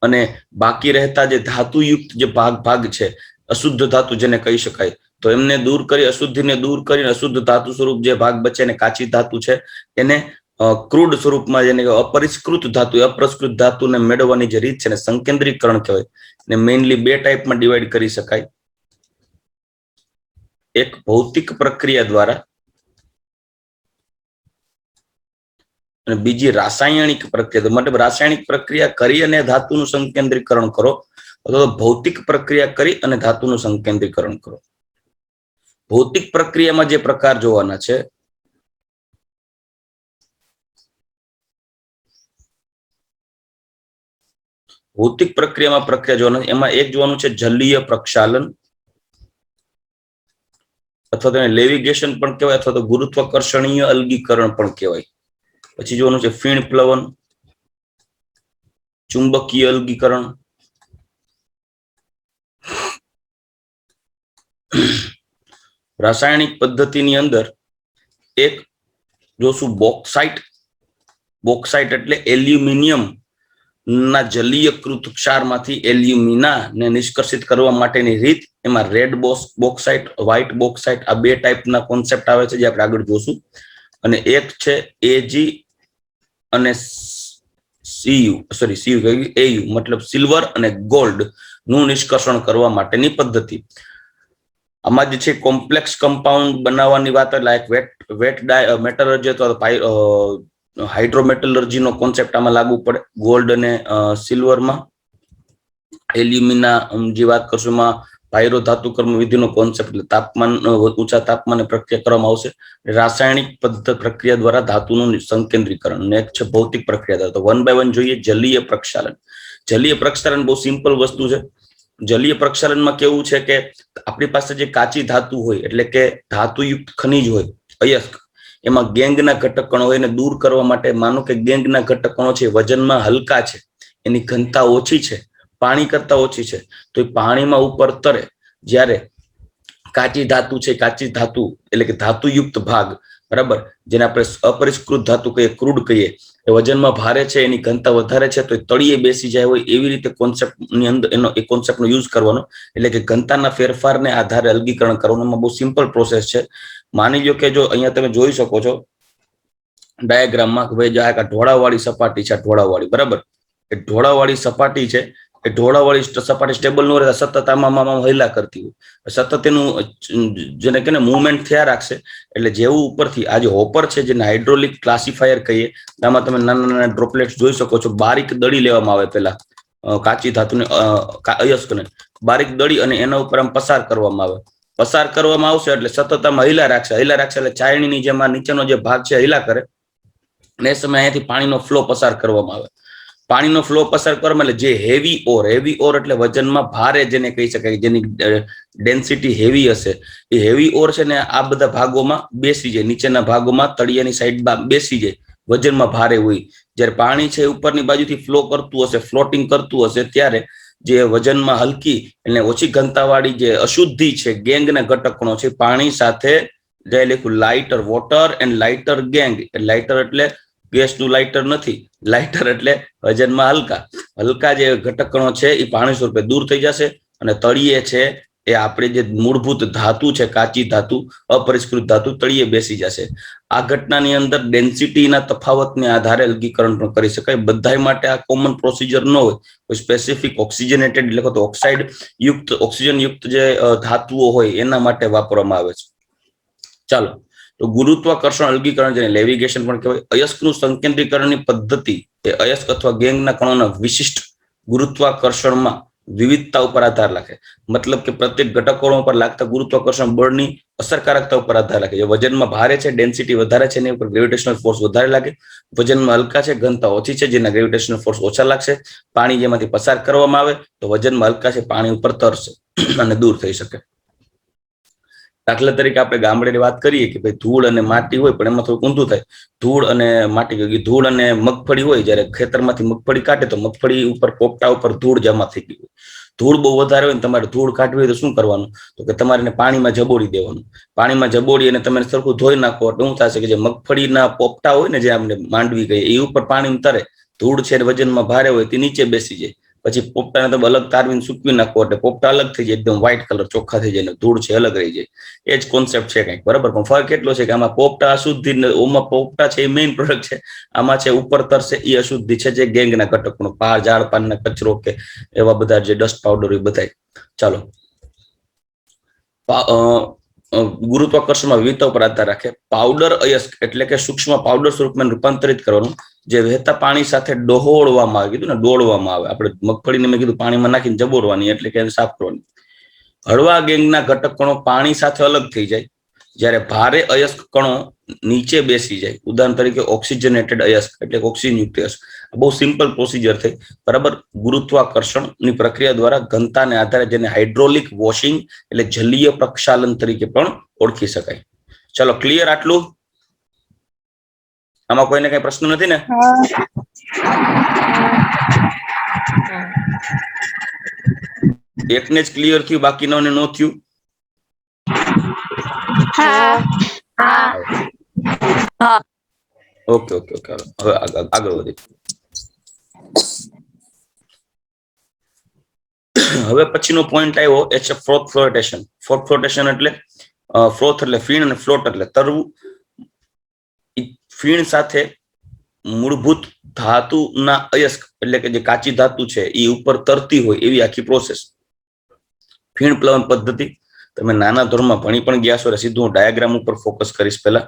અને બાકી રહેતા જે ધાતુયુક્ત જે ભાગ છે, અશુદ્ધ ધાતુ જેને કહી શકાય, તો એમને દૂર કરી, અશુદ્ધિને દૂર કરીને અશુદ્ધ ધાતુ સ્વરૂપ જે ભાગ બચે ને કાચી ધાતુ છે એને ક્રૂડ સ્વરૂપમાં, જેને અપરિષ્કૃત ધાતુ, અપ્રસ્કૃત ધાતુને મેળવવાની જે રીત છે ને સંકેન્દ્રીકરણ કહેવાય. ને મેઇનલી બે ટાઈપમાં ડિવાઈડ કરી શકાય. એક ભૌતિક પ્રક્રિયા દ્વારા અને બીજી રાસાયણિક પ્રક્રિયા. મતલબ રાસાયણિક પ્રક્રિયા કરી અને ધાતુનું સંકેન્દ્રીકરણ કરો, અથવા ભૌતિક પ્રક્રિયા કરી અને ધાતુનું સંકેન્દ્રીકરણ કરો. ભૌતિક પ્રક્રિયામાં જે પ્રકાર જોવાના છે, ભૌતિક પ્રક્રિયામાં પ્રક્રિયા જોવાનું, એમાં એક જોવાનું છે જલીય પ્રક્ષાલન, અથવા તેને લેવિગેશન પણ કહેવાય, અથવા તો ગુરુત્વાકર્ષણીય અલગીકરણ પણ કહેવાય. પછી જોવાનું છે ફીણ પ્લવન, ચુંબકીય અલગીકરણ, રાસાયણિક પદ્ધતિની અંદર એક જોશું બોક્સાઇટ. બોક્સાઇટ એટલે એલ્યુમિનિયમ ના જલીયકૃત ક્ષારમાંથી એલ્યુમિના ને નિષ્કર્ષિત કરવા માટેની રીત. એમાં રેડ બોક્સાઇટ, વ્હાઇટ બોક્સાઇટ, આ બે ટાઈપના કોન્સેપ્ટ આવે છે જે આપણે આગળ જોશું. અને એક છે એજી અને એયુ મતલબ સિલ્વર અને ગોલ્ડ નું નિષ્કર્ષણ કરવા માટેની પદ્ધતિ. આમાં જે છે કોમ્પ્લેક્સ કમ્પાઉન્ડ બનાવવાની વાત, એટલે વેટ મેટલર્જી અથવા હાઇડ્રોમેટલર્જી નો કોન્સેપ્ટ આમાં લાગુ પડે. ગોલ્ડ અને સિલ્વરમાં એલ્યુમિના જે વાત કરશું એમાં પાયરો ધાતુ કર્મ વિધિનો કોન્સેપ્ટ, એટલે તાપમાન, ઊંચા તાપમાને પ્રક્રિયા કરવામાં આવશે. રાસાયણિક પ્રક્રિયા દ્વારા ધાતુનું સંકેન્દ્રીકરણ. અને એક છે ભૌતિક પ્રક્રિયા. તો વન બાય વન જોઈએ. જલીય પ્રક્ષાલન. જલીય પ્રક્ષાલન બહુ સિમ્પલ વસ્તુ છે. જલીય પ્રક્ષાલનમાં કેવું છે કે આપણી પાસે જે કાચી ધાતુ હોય, એટલે કે ધાતુયુક્ત ખનિજ હોય, અયસ્ક, એમાં ગેંગના ઘટકણો હોય એને દૂર કરવા માટે, માનો કે ગેંગના ઘટકણો છે વજનમાં હલકા છે, એની ઘનતા ઓછી છે, પાણી કરતા ઓછી છે, તો એ પાણીમાં ઉપર તરે. જ્યારે કાચી ધાતુ છે, કાચી ધાતુ એટલે કે ધાતુયુક્ત ભાગ, બરાબર, જેને આપણે અપરિષ્કૃત ધાતુ કહીએ, ક્રૂડ કહીએ, એ વજનમાં ભારે છે, એની ઘનતા વધારે છે, તો એ તળિયે બેસી જાય હોય એવી રીતે કોન્સેપ્ટની અંદર એ કોન્સેપ્ટનો યુઝ કરવાનો. એટલે કે ઘનતાના ફેરફારને આધારે અલગીકરણ કરવાનું. એમાં બહુ સિમ્પલ પ્રોસેસ છે. માની લો કે જો અહીંયા તમે જોઈ શકો છો ડાયાગ્રામમાં કે ભાઈ આ ઢોળાવાળી સપાટી છે, ઢોળાવાળી, બરાબર, એ ઢોળાવાળી સપાટી છે, એ ઢોળાવાળી સપાટી સ્ટેબલ ન રહે, સતત આમાં હૈલા કરતી હોય, સતત એનું જેને કે મુવમેન્ટ થયા રાખશે. એટલે જેવું ઉપરથી આ જે હોપર છે, જેને હાઇડ્રોલિક ક્લાસિફાયર કહીએ, આમાં તમે નાના નાના ડ્રોપલેટ્સ જોઈ શકો છો. બારીક દળી લેવામાં આવે પેલા કાચી ધાતુને અયસ્કને બારીક દળી અને એના ઉપર આમ પસાર કરવામાં આવે. પસાર કરવામાં આવશે એટલે સતત આમાં હૈલા રાખશે એટલે ચાયણીની જેમ આ નીચેનો જે ભાગ છે હૈલા કરે, અને એ સમયે અહીંયાથી પાણીનો ફ્લો પસાર કરવામાં આવે. પાણીનો ફ્લો પસાર કરવામાં એટલે જે હેવી ઓર એટલે વજનમાં ભારે જેને કહી શકાય, જેની ડેન્સિટી હેવી હશે, એ હેવી ઓર છે ને આ બધા ભાગોમાં બેસી જાય, નીચેના ભાગોમાં તળિયાની સાઈડમાં બેસી જાય, વજનમાં ભારે હોય. જ્યારે પાણી છે ઉપરની બાજુથી ફ્લો કરતું હશે, ફ્લોટિંગ કરતું હશે, ત્યારે જે વજનમાં હલકી એટલે ઓછી ઘનતાવાળી જે અશુદ્ધિ છે, ગેંગના ઘટકણો છે, પાણી સાથે જે લખ્યું lighter water and lighter gang. Lighter એટલે ગેસનું લાઇટર નથી, લાઇટર એટલે વજનમાં હલકા જે ઘટકણો છે એ પાણી સ્વરૂપે દૂર થઈ જશે, અને તળિયે છે એ આપણે જે મૂળભૂત ધાતુ છે, કાચી ધાતુ, અપરિષ્કૃત ધાતુ તળિયે બેસી જશે. આ ઘટનાની અંદર ડેન્સિટીના તફાવતને આધારે અલગીકરણ પણ કરી શકાય. બધા માટે આ કોમન પ્રોસિજર ન હોય, કોઈ સ્પેસિફિક ઓક્સિજનેટેડ એટલે કે ઓક્સાઇડ યુક્ત ઓક્સિજન યુક્ત જે ધાતુઓ હોય એના માટે વાપરવામાં આવે છે. ચાલો, તો ગુરુત્વાકર્ષણ અલગીકરણ જેને લેવિગેશન પણ કહેવાય. અયસ્કનું સંકેન્દ્રીકરણની પદ્ધતિ એ અયસ્ક અથવા ગેંગના કણોના વિશિષ્ટ ગુરુત્વાકર્ષણમાં વિવિધતા ઉપર આધાર રાખે. મતલબ કે પ્રત્યેક ઘટકો પર લાગતા ગુરુત્વાકર્ષણ બળની અસરકારકતા ઉપર આધાર રાખે. જે વજનમાં ભારે છે, ડેન્સિટી વધારે છે, એની ઉપર ગ્રેવિટેશનલ ફોર્સ વધારે લાગે. વજનમાં હલકા છે, ઘનતા ઓછી છે, જેના ગ્રેવિટેશનલ ફોર્સ ઓછા લાગશે. પાણી જેમાંથી પસાર કરવામાં આવે તો વજનમાં હલકા છે, પાણી ઉપર તરશે અને દૂર થઈ શકે. દાખલા તરીકે આપણે ગામડેની વાત કરીએ કે ભાઈ ધૂળ અને માટી હોય, પણ એમાં થોડું ઊંધું થાય. ધૂળ અને માટી, ધૂળ અને મગફળી હોય, જ્યારે ખેતરમાંથી મગફળી કાઢે તો મગફળી ઉપર પોપટા ઉપર ધૂળ જમા થઈ ગઈ હોય. ધૂળ બહુ વધારે હોય ને તમારે ધૂળ કાઢવી હોય તો શું કરવાનું? તો કે તમારે પાણીમાં જબોડી દેવાનું. પાણીમાં જબોડી અને તમે સરખું ધોઈ નાખો એટલે શું થશે કે જે મગફળીના પોપટા હોય ને, જે આપણે માંડવી કહીએ, એ ઉપર પાણી તરે. ધૂળ છે વજનમાં ભારે હોય તે નીચે બેસી જાય. પછી પોપટાને તમે અલગ તારવીને સૂકવી નાખો એટલે પોપટા અલગ થઈ જાય, એકદમ વ્હાઈટ કલર ચોખ્ખા થઈ જાય, ધૂળ છે અલગ રહી જાય. એ જ કોન્સેપ્ટ છે કંઈક, બરાબર. પણ ફરક એટલો છે કે આમાં પોપટા અશુદ્ધિ, ઓમાં પોપટા છે એ મેઇન પ્રોડક્ટ છે, આમાં છે ઉપર તરશે એ અશુદ્ધિ છે, જે ગેંગના ઘટકનો ઝાડ પાનના કચરો કે એવા બધા જે ડસ્ટ પાવડર એ બધા. ચાલો, ગુરુત્વાકર્ષણમાં વિવિધતા ઉપર આધાર રાખે. પાવડર અયસ્ક એટલે કે સૂક્ષ્મ પાવડર સ્વરૂપમાં રૂપાંતરિત કરવાનું, જે વહેતા પાણી સાથે ડહોળવામાં આવે, કીધું ને ડોળવામાં આવે. આપણે મગફળીને મેં કીધું પાણીમાં નાખીને જબોરવાની, એટલે કે સાફ કરવાની. હળવા ગેંગના ઘટક કણો પાણી સાથે અલગ થઈ જાય, જ્યારે ભારે અયસ્ક કણો નીચે બેસી જાય. ઉદાહરણ તરીકે ઓક્સિજનેટેડ અયસ્ક એટલે ઓક્સિજન યુક્ત અયસ્ક. બહુ સિમ્પલ પ્રોસિજર થઈ, બરાબર. ગુરુત્વાકર્ષણની પ્રક્રિયા દ્વારા ઘનતાને આધારે જેને હાઇડ્રોલિક વોશિંગ એટલે જલીય પ્રક્ષાલન તરીકે પણ ઓળખી શકાય. ચલો, ક્લિયર આટલું? આમાં કોઈને કઈ પ્રશ્ન નથી ને? એકને જ ક્લિયર થયું, બાકીનાને નો થયું? ઓકે ઓકે ઓકે, હવે આગળ વધી. હવે પછીનો પોઈન્ટ આવ્યો એ છે ફ્રોથ ફ્લોટેશન. ફ્રોથ ફ્લોટેશન એટલે ફ્રોથ એટલે ફીણ અને ફ્લોટ એટલે તરવું. ફીણ સાથે મૂળભૂત ધાતુના અયસ્ક એટલે કે જે કાચી ધાતુ છે એ ઉપર તરતી હોય એવી આખી પ્રોસેસ ફીણ પ્લવન પદ્ધતિ. તમે નાના ધોરણમાં ભણી પણ ગયા છો. સીધું હું ડાયાગ્રામ ઉપર ફોકસ કરીશ. પહેલા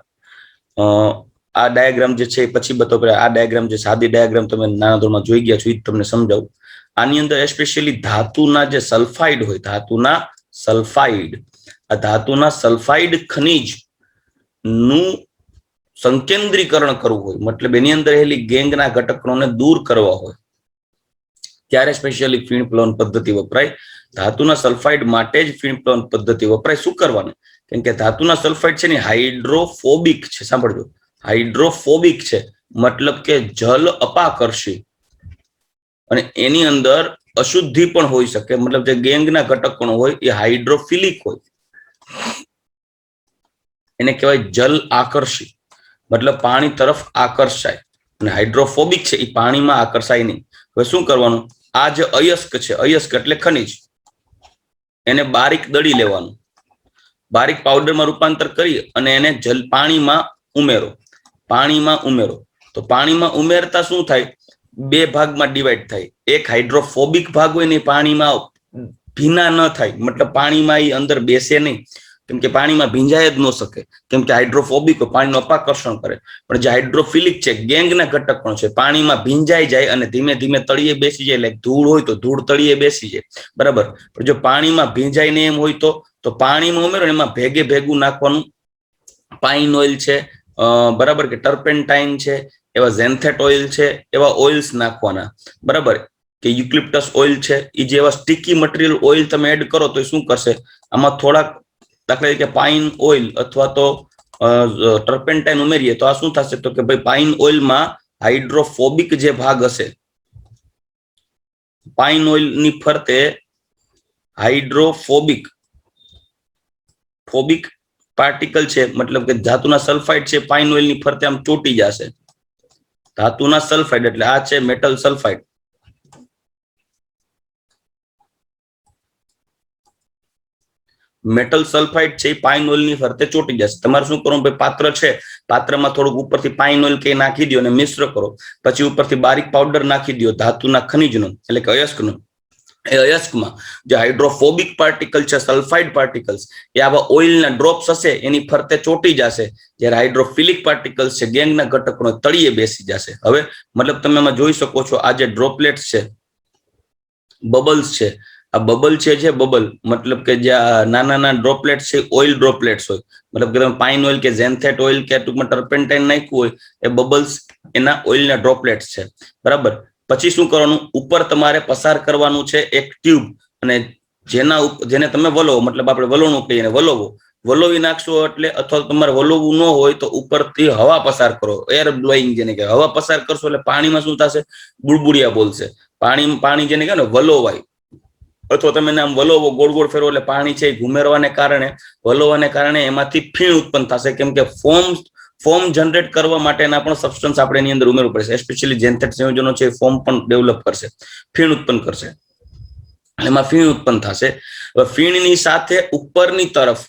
આ ડાયાગ્રામ જે છે એ પછી બતાવો. આ ડાયાગ્રામ જે સાદી ડાયાગ્રામ તમે નાના ધોરણમાં જોઈ ગયા છો એ તમને સમજાવું. આની અંદર એસ્પેશિયલી ધાતુના જે સલ્ફાઇડ હોય, ધાતુના સલ્ફાઇડ ખનિજ નું સંકેન્દ્રીકરણ કરવું હોય, મતલબ એની અંદર રહેલી ગેંગના ઘટકોને દૂર કરવા હોય, ત્યારે સ્પેશિયલી ફીણ પ્લવન પદ્ધતિ વપરાય. ધાતુના સલ્ફાઇડ માટે જ ફીણ પ્લવન પદ્ધતિ વપરાય. શું કરવાનું? કેમ કે ધાતુના સલ્ફાઇડ છે ને હાઇડ્રોફોબિક છે. સાંભળજો, હાઇડ્રોફોબિક છે, મતલબ કે જલ અપાકર્ષી, અને એની અંદર અશુદ્ધિ પણ હોઈ શકે. મતલબ જે ગેંગના ઘટકો હોય એ હાઇડ્રોફિલિક હોય, એને કહેવાય જલ આકર્ષી, મતલબ પાણી તરફ આકર્ષાય. અને હાઇડ્રોફોબિક છે એ પાણીમાં આકર્ષાય નહીં. હવે શું કરવાનું? આ જે અયસ્ક છે, અયસ્ક એટલે ખનિજ, એને બારીક દળી લેવાનું, બારીક પાવડરમાં રૂપાંતર કરી અને એને પાણીમાં ઉમેરો. તો પાણીમાં ઉમેરતા શું થાય? બે ભાગમાં ડિવાઈડ થાય. એક હાઇડ્રોફોબિક ભાગ હોય ને પાણીમાં ભીના ન થાય, મતલબ પાણીમાં એ અંદર બેસે નહીં, કેમ કે પાણીમાં ભીંજાય જ ન શકે, કેમ કે હાઇડ્રોફોબિક પાણીનું અપાકર્ષણ કરે. પણ જે હાઇડ્રોફિલિક છે, ગેંગના ઘટક પણ છે, પાણીમાં ભીંજાઈ જાય અને ધીમે ધીમે તળિયે બેસી જાય. લાઈક ધૂળ હોય તો ધૂળ તળિયે બેસી જાય, બરાબર. પણ જો પાણીમાં ભીંજાય ને એમ હોય તો પાણીમાં ઉમેરો એમાં ભેગે ભેગું નાખવાનું. પાઇન ઓઇલ છે, બરાબર, કે ટર્પેન્ટાઇન છે, એવા ઝેન્થેટ ઓઇલ છે, એવા ઓઇલ્સ નાખવાના, બરાબર, કે યુક્લિપ્ટસ ઓઇલ છે. એ જેવા સ્ટીકી મટીરિયલ ઓઇલ તમે એડ કરો તો શું કરશે, આમાં થોડાક દાખલા તરીકે પાઇન ઓઇલ અથવા તો ટર્પેન્ટાઇન ઉમેરીએ તો આ શું થશે, તો કે ભાઈ પાઇન ઓઇલમાં હાઇડ્રોફોબિક જે ભાગ હશે, પાઇન ઓઇલ ની ફરતે હાઇડ્રોફોબિક પાર્ટિકલ છે, મતલબ કે ધાતુના સલ્ફાઇડ છે, પાઇન ઓઇલ ની ફરતે આમ ચોટી જશે. ધાતુના સલ્ફાઇડ એટલે આ છે મેટલ સલ્ફાઇડ. મેટલ સલ્ફાઇડ છે એ પાઇન ઓઇલ ની ફરતે ચોટી જશે. તમારે શું કરવું, ભાઈ પાત્ર છે, પાત્રમાં થોડુંક ઉપરથી પાઇન ઓઇલ કે નાખી દો અને મિશ્ર કરો. પછી ઉપરથી બારીક પાવડર નાખી દો ધાતુના ખનિજનો, એટલે કે અયસ્કનો. એ અયસ્કમાં જે હાઇડ્રોફોબિક પાર્ટિકલ છે, સલ્ફાઇડ પાર્ટિકલ્સ, એ આવા ઓઇલના ડ્રોપ્સ હશે એની ફરતે ચોટી જશે. જ્યારે હાઇડ્રોફિલિક પાર્ટિકલ્સ છે, ગેંગના ઘટકોનો તળિયે બેસી જશે. હવે મતલબ તમે એમાં જોઈ શકો છો, આ જે ડ્રોપલેટ્સ છે, બબલ્સ છે, આ બબલ છે બબલ મતલબ કે જે નાના નાના ડ્રોપલેટ્સ છે, ઓઇલ ડ્રોપલેટ્સ હોય. મતલબ કે તમે પાઇન ઓઇલ કે ઝેન્થેટ ઓઇલ કે ટૂંકમાં ટર્પેન્ટાઇન નાખ્યું હોય, એ બબલ્સ એના ઓઇલના ડ્રોપલેટ્સ છે, બરાબર. પછી શું કરવાનું, ઉપર તમારે પસાર કરવાનું છે એક ટ્યુબ, અને જેને તમે વલોવો, મતલબ આપણે વલોણું કહીએ, વલોવી નાખશો એટલે, અથવા તમારે વલોવવું ન હોય તો ઉપરથી હવા પસાર કરો, એર બ્લોઈંગ જેને કહેવાય. હવા પસાર કરશો એટલે પાણીમાં શું થશે, બુડબુડિયા બોલશે. પાણી જેને કહેવાય ને વલોવાય, અથવા તમે આમ વલોવો, ગોળ ગોળ ફેરવો એટલે પાણી છે ઘુમેરવાને કારણે, વલોવાને કારણે એમાંથી ફીણ ઉત્પન્ન થશે. કેમ કે ફોર્મ જનરેટ કરવા માટેના પણ સબસ્ટન્સ આપણે એની અંદર ઉમેરવું પડશે. એસ્પેશિયલી ઝેન્થેટ સંયોજનો છે, ફોર્મ પણ ડેવલપ કરશે, ફીણ ઉત્પન્ન કરશે, એમાં ફીણ ઉત્પન્ન થશે. ફીણની સાથે ઉપરની તરફ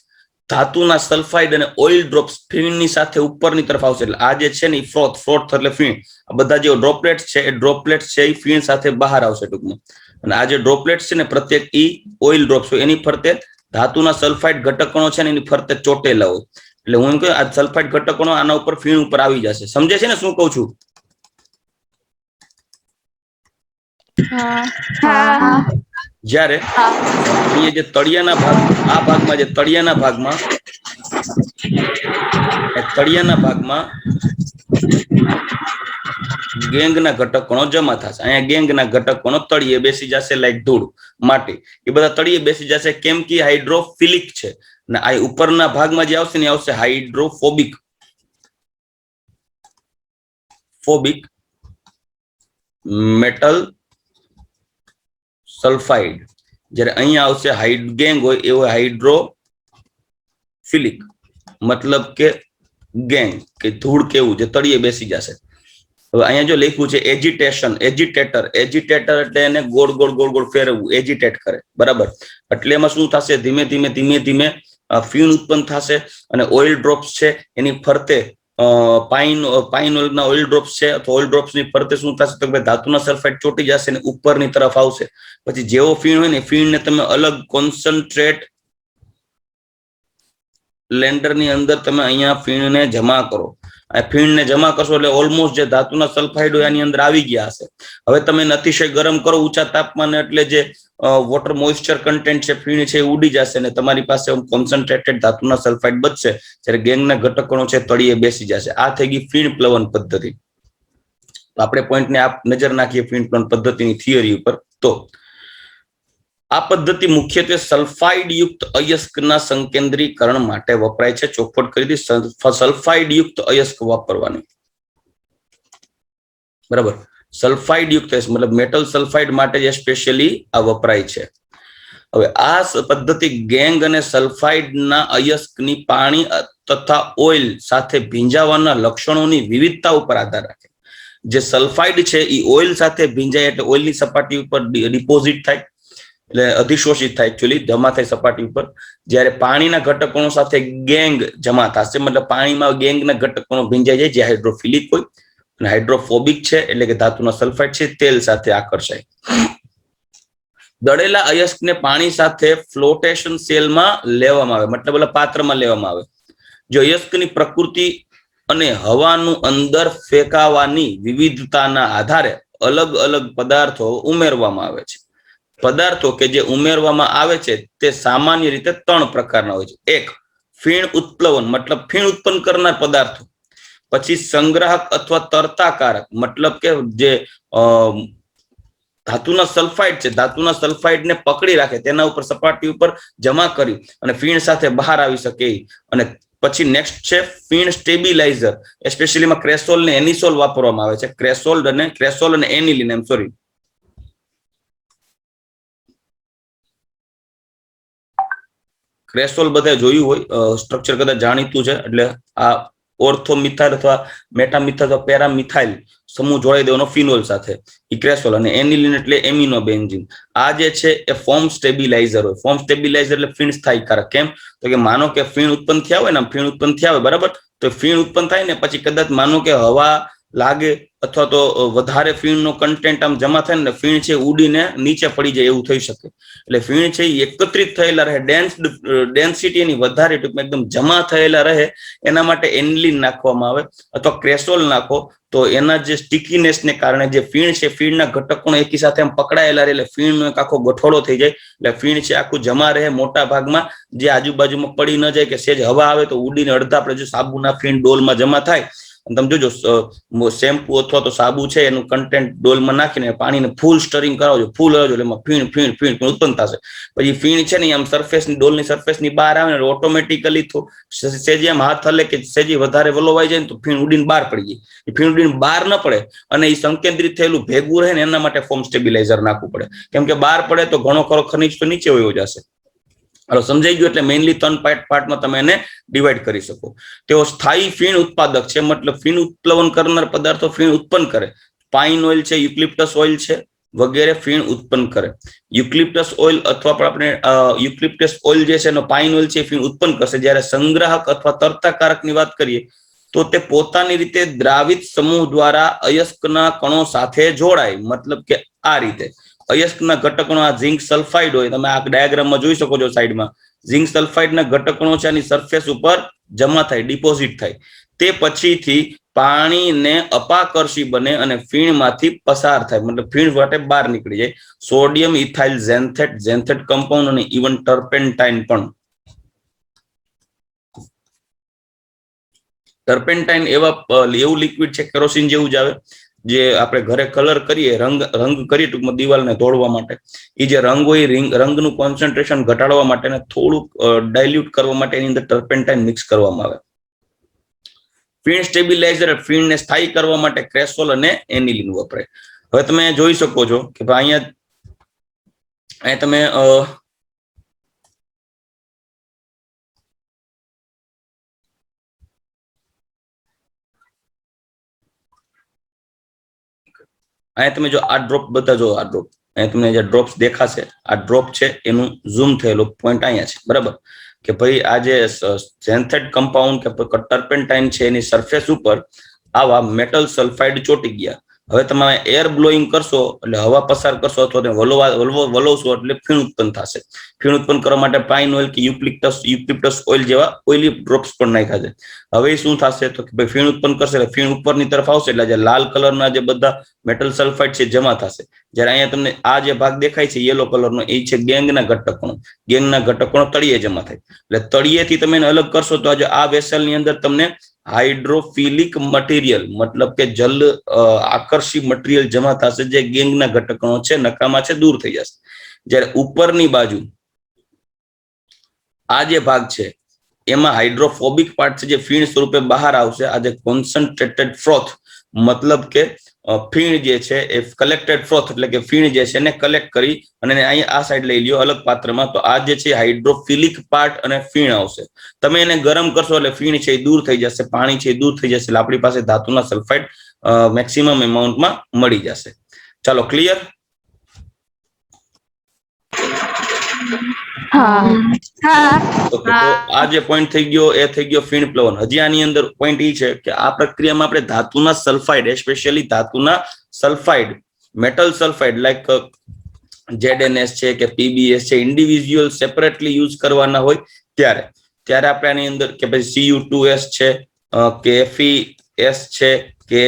ધાતુના સલ્ફાઇડ અને ઓઇલ ડ્રોપ્સ ફીણની સાથે ઉપરની તરફ આવશે. એટલે આ જે છે ને ફ્રોથ એટલે ફીણ, આ બધા જે ડ્રોપલેટ્સ છે, એ ડ્રોપલેટ્સ છે એ ફીણ સાથે બહાર આવશે ટૂંકમાં. અને આ જે ડ્રોપલેટ્સ છે ને, પ્રત્યેક ઈ ઓઇલ ડ્રોપ્સ હોય એની ફરતે ધાતુના સલ્ફાઇડ ઘટકોનો છે ને એની ફરતે ચોટેલા હોય. એટલે હું એમ કહું, આ સલ્ફાઇડ ઘટકોનો આના ઉપર ફીણ ઉપર આવી જશે. સમજે છે ને શું કહું છું? જ્યારે અહીંયા જે તળિયાના ભાગ, આ ભાગમાં જે તળિયાના ભાગમાં ગેંગના ઘટકોનો જમા થશે. અહીંયા ગેંગના ઘટકોનો તળિયે બેસી જશે, લાઈક ધૂળ, માટી, એ બધા તળિયે બેસી જશે. કેમ કે હાઇડ્રોફિલિક છે. અને આ ઉપરના ભાગમાં જે આવશે ને આવશે હાઇડ્રોફોબિક મેટલ સલ્ફાઇડ. જ્યારે અહીંયા આવશે ગેંગ હોય એવો હાઇડ્રોફિલિક, મતલબ કે ગેંગ કે ધૂળ કેવું, જે તળિયે બેસી જશે. હવે અહીંયા જો લખ્યું છે એજિટેટર એટલે એને ગોળ ગોળ ફેરવવું, એજિટેટ કરે, બરાબર. એટલે એમાં શું થશે, ધીમે ધીમે ફ્યુન ઉત્પન્ન થશે. અને ઓઇલ ડ્રોપ્સ છે એની ફરતે પાઇન ઓઇલના ઓઇલ ડ્રોપ્સ છે, અથવા ઓઇલ ડ્રોપ્સ ની ફરતે શું થશે, તો ધાતુના સલ્ફાઇડ ચોટી જશે અને ઉપરની તરફ આવશે. પછી જેવો ફીણ હોય ને, ફીણને તમે અલગ કોન્સન્ટ્રેટ લેન્ડરની અંદર તમે અહીંયા ફીણને જમા કરો. આ ફીણને જમા કરશો એટલે ઓલમોસ્ટ જે ધાતુના સલ્ફાઇડ હોય એની અંદર આવી ગયા હશે. હવે તમે અતિશય ગરમ કરો ઊંચા તાપમાને, એટલે જે વોટર મોઇસ્ચર કન્ટેન્ટ છે, ફીણ છે, એ ઉડી જશે અને તમારી પાસે કોન્સન્ટ્રેટેડ ધાતુના સલ્ફાઇડ બચશે. જ્યારે ગેંગના ઘટકોનો છે તળિયે બેસી જશે. આ થઈ ગઈ ફીણ પ્લવન પદ્ધતિ. આપણે પોઈન્ટને નજર નાખીએ ફીણ પ્લવન પદ્ધતિની થિયરી ઉપર. તો આ પદ્ધતિ મુખ્યત્વે સલ્ફાઇડ યુક્ત અયસ્કના સંકેન્દ્રીકરણ માટે વપરાય છે. ચોખવટ કરી દી, સલ્ફાઇડ યુક્ત અયસ્ક વાપરવાની, બરાબર. સલ્ફાઇડ યુક્ત મતલબ મેટલ સલ્ફાઇડ માટે જે સ્પેશિયલી આ વપરાય છે. હવે આ પદ્ધતિ ગેંગ અને સલ્ફાઇડના અયસ્કની પાણી તથા ઓઇલ સાથે ભીંજાવાના લક્ષણોની વિવિધતા ઉપર આધાર રાખે. જે સલ્ફાઇડ છે એ ઓઇલ સાથે ભીંજાય એટલે ઓઇલની સપાટી ઉપર ડિપોઝિટ થાય, એટલે અધિશોષિત થાય, એકચ્યુઅલી જમા થાય સપાટી ઉપર. જ્યારે પાણીના ઘટકોનો સાથે ગેંગ જમા થશે, મતલબ પાણીમાં ગેંગના ઘટકોનો ભીંજાઈ જાય, જે હાઇડ્રોફિલિક હોય. અને હાઇડ્રોફોબિક છે એટલે કે ધાતુના સલ્ફાઇડ છે તેલ સાથે આકર્ષાય. દળેલા અયસ્કને પાણી સાથે ફ્લોટેશન સેલમાં લેવામાં આવે, મતલબ પાત્રમાં લેવામાં આવે. જો અયસ્કની પ્રકૃતિ અને હવાનું અંદર ફેંકાવાની વિવિધતાના આધારે અલગ અલગ પદાર્થો ઉમેરવામાં આવે છે. પદાર્થો કે જે ઉમેરવામાં આવે છે તે સામાન્ય રીતે 3 પ્રકારના હોય છે. એક, ફીણ ઉત્પ્લવન, મતલબ ફીણ ઉત્પન્ન કરનાર પદાર્થો. પછી સંગ્રાહક અથવા તરતાકારક, મતલબ કે જે ધાતુના સલ્ફાઇડ છે, ધાતુના સલ્ફાઇડને પકડી રાખે, તેના ઉપર સપાટી ઉપર જમા કરી અને ફીણ સાથે બહાર આવી શકે. અને પછી નેક્સ્ટ છે ફીણ સ્ટેબિલાઇઝર. એસ્પેશિયલી ક્રેસોલ ને એનિસોલ વાપરવામાં આવે છે. ક્રેસોલ અને એનિલિન, સોરી, ક્રેસોલ બધા જોયું હોય, સ્ટ્રક્ચર કદાચ જાણીતું છે. એટલે આ ઓર્થોમિથાઇલ અથવા મેટામિથાઇલ અથવા પેરામિથાઇલ સમૂહ જોડાઈ દેવાનો ફિનોલ સાથે, એ ક્રેસોલ. અને એનિલિન એટલે એમિનો બેન્ઝીન. આ જે છે એ ફોર્મ સ્ટેબિલાઇઝર હોય. ફોર્મ સ્ટેબિલાઇઝર એટલે ફીણ સ્થાયીકારક. કેમ તો કે માનો કે ફીણ ઉત્પન્ન થયા હોય ને, ફીણ ઉત્પન્ન થયા હોય, બરાબર, તો ફીણ ઉત્પન્ન થાય ને પછી કદાચ માનો કે હવા લાગે અથવા તો વધારે ફીણનો કન્ટેન્ટ આમ જમા થાય ને, ફીણ છે ઉડીને નીચે પડી જાય એવું થઈ શકે. એટલે ફીણ છે એ એકત્રિત થયેલા રહે, ડેન્સિટી એની વધારે, એકદમ જમા થયેલા રહે, એના માટે એનિલિન નાખવામાં આવે અથવા ક્રેસોલ નાખો તો એના જે સ્ટિકીનેસ ને કારણે જે ફીણ છે, ફીણના ઘટકો એકી સાથે એમ પકડાયેલા રહે, એટલે ફીણનો એક આખો ગઠોડો થઈ જાય. એટલે ફીણ છે આખું જમા રહે મોટા ભાગમાં, જે આજુબાજુમાં પડી ન જાય કે સેજ હવા આવે તો ઉડીને અડધા આપણે જો સાબુના ફીણ ડોલમાં જમા થાય, તમે જોજો શેમ્પુ અથવા તો સાબુ છે એનું કન્ટેન્ટ ડોલમાં નાખીને પાણીને ફૂલ સ્ટરિંગ કરાવજો, ફૂલ હલાવજો, એટલે એમાં ફીણ ફીણ ફીણ ઉત્પન્ન થશે. પછી ફીણ છે ને આમ સરફેસની, ડોલની સરફેસની બહાર આવે ને ઓટોમેટિકલી સેજી આમ હાથ હલે કે સેજી વધારે વલોવાઈ જાય ને તો ફીણ ઉડીને બહાર પડી જાય. એ ફીણ ઉડીને બહાર ન પડે અને એ સંકેન્દ્રિત થયેલું ભેગું રહે ને, એના માટે ફોર્મ સ્ટેબિલાઇઝર નાખવું પડે. કેમ કે બહાર પડે તો ઘણો ખરો ખનિજ તો નીચે વયો જશે. હાલો, સમજાઈ ગયું? એટલે મેઇનલી 3 પાર્ટમાં તમે એને ડિવાઈડ કરી શકો. તેઓ સ્થાયી ફીણ ઉત્પાદક છે, મતલબ ફીણ ઉત્પ્લવન કરનાર પદાર્થો ફીણ ઉત્પન્ન કરે. પાઇન ઓઇલ છે, યુક્લિપ્ટસ ઓઇલ છે વગેરે ફીણ ઉત્પન્ન કરે. યુક્લિપ્ટસ ઓઇલ અથવા પણ આપણે યુક્લિપ્ટસ ઓઇલ જે છે એનો પાઇન ઓઇલ છે ફીણ ઉત્પન્ન કરશે. જ્યારે સંગ્રાહક અથવા તરતાકારકની વાત કરીએ તો તે પોતાની રીતે દ્રાવિત સમૂહ દ્વારા અયસ્કના કણો સાથે જોડાય. મતલબ કે આ રીતે અયસ્કના ઘટકનો, આ ઝિંક સલ્ફાઇડ હોય, તમે આ ડાયાગ્રામમાં જોઈ શકો છો સાઈડમાં, ઝિંક સલ્ફાઇડના ઘટકણો છે આની સરફેસ ઉપર જમા થાય, ડિપોઝિટ થાય. તે પછીથી પાણીને અપાકર્ષી બને અને ફીણમાંથી પસાર થાય, મતલબ ફીણ માટે બહાર નીકળી જાય. સોડિયમ ઇથાઇલ ઝેન્થેટ કમ્પાઉન્ડ અને ઇવન ટર્પેન્ટાઇન પણ. ટર્પેન્ટાઇન એવું લિક્વિડ છે, કેરોસીન જેવું જ આવે, જે આપણે ઘરે કલર કરીએ, રંગ કરીએ ટૂંકમાં દિવાલને ધોળવા માટે. એ જે રંગ હોય, રંગનું કોન્સન્ટ્રેશન ઘટાડવા માટે ને થોડુંક ડાયલ્યુટ કરવા માટે એની અંદર ટર્પેન્ટાઇન મિક્સ કરવામાં આવે. ફીણ સ્ટેબિલાઇઝર, ફીણને સ્થાયી કરવા માટે ક્રેસોલ અને એનિલિન વપરાય. હવે તમે જોઈ શકો છો કે ભાઈ અહીંયા તમે અહીંયા તમે જો આ ડ્રોપ બધા જો, આ ડ્રોપ અહીંયા તમને જે ડ્રોપ્સ દેખાશે, આ ડ્રોપ છે એનું ઝૂમ થયેલો પોઈન્ટ અહીંયા છે, બરાબર, કે ભાઈ આ જે ઝેન્થેટ કમ્પાઉન્ડ કે ટર્પેન્ટાઇન છે એની સરફેસ ઉપર આવા મેટલ સલ્ફાઇડ ચોટી ગયા. હવે તમે એર બ્લોઈંગ કરશો એટલે હવા પસાર કરશો અથવા વલોવશો એટલે ફીણ ઉત્પન્ન થશે. ફીણ ઉત્પન્ન કરવા માટે પાઇન ઓઇલ કે યુક્લિપ્ટસ ઓઇલ જેવા ઓઇલી ડ્રોપ્સ પણ નાખ્યા છે. હવે શું થશે તો કે ભાઈ ફીણ ઉત્પન્ન કરશે એટલે ફીણ ઉપરની તરફ આવશે, એટલે જે લાલ કલરના જે બધા મેટલ સલ્ફાઇડ છે જમા થશે. જ્યારે અહીંયા તમને આ જે ભાગ દેખાય છે યેલો કલરનો, એ છે ગેંગના ઘટકણો. ગેંગના ઘટકણો તળિયે જમા થાય. એટલે તળિયેથી તમે એને અલગ કરશો તો આજે આ વેસલની અંદર તમને હાઇડ્રોફિલિક મટીરિયલ, મતલબ કે જલ આકર્ષી મટીરિયલ જમા થશે, જે ગેંગના ઘટકણો છે, નકામા છે, દૂર થઈ જશે. જ્યારે ઉપરની બાજુ આ જે ભાગ છે એમાં હાઇડ્રોફોબિક પાર્ટ છે જે ફીણ સ્વરૂપે બહાર આવશે. આ જે કોન્સન્ટ્રેટેડ ફ્રોથ, મતલબ કે ફીણ જે છે એ કલેક્ટેડ ફ્રોથ એટલે કે ફીણ જે છે એને કલેક્ટ કરી અને અહીંયા આ સાઈડ લઈ લ્યો અલગ પાત્રમાં, તો આ જે છે હાઇડ્રોફિલિક પાર્ટ અને ફીણ આવશે. તમે એને ગરમ કરશો એટલે ફીણ છે એ દૂર થઈ જશે, પાણી છે એ દૂર થઈ જશે, એટલે આપણી પાસે ધાતુના સલ્ફાઇડ મેક્સિમમ એમાઉન્ટમાં મળી જશે. ચાલો, ક્લિયર? हाँ ઓકે, તો આ જે પોઈન્ટ થઈ ગયો એ થઈ ગયો ફીણ પ્લવન. હજી આની અંદર પોઈન્ટ એ છે કે આ પ્રક્રિયામાં આપણે ધાતુના સલ્ફાઇડ, સ્પેશિયલી ધાતુના sulphide, metal sulphide like ZnS છે કે PbS છે, ઇન્ડિવિજ્યુઅલ સેપરેટલી યુઝ કરવાના હોય ત્યારે આપણે આની અંદર કે પછી Cu2S છે કે FeS છે કે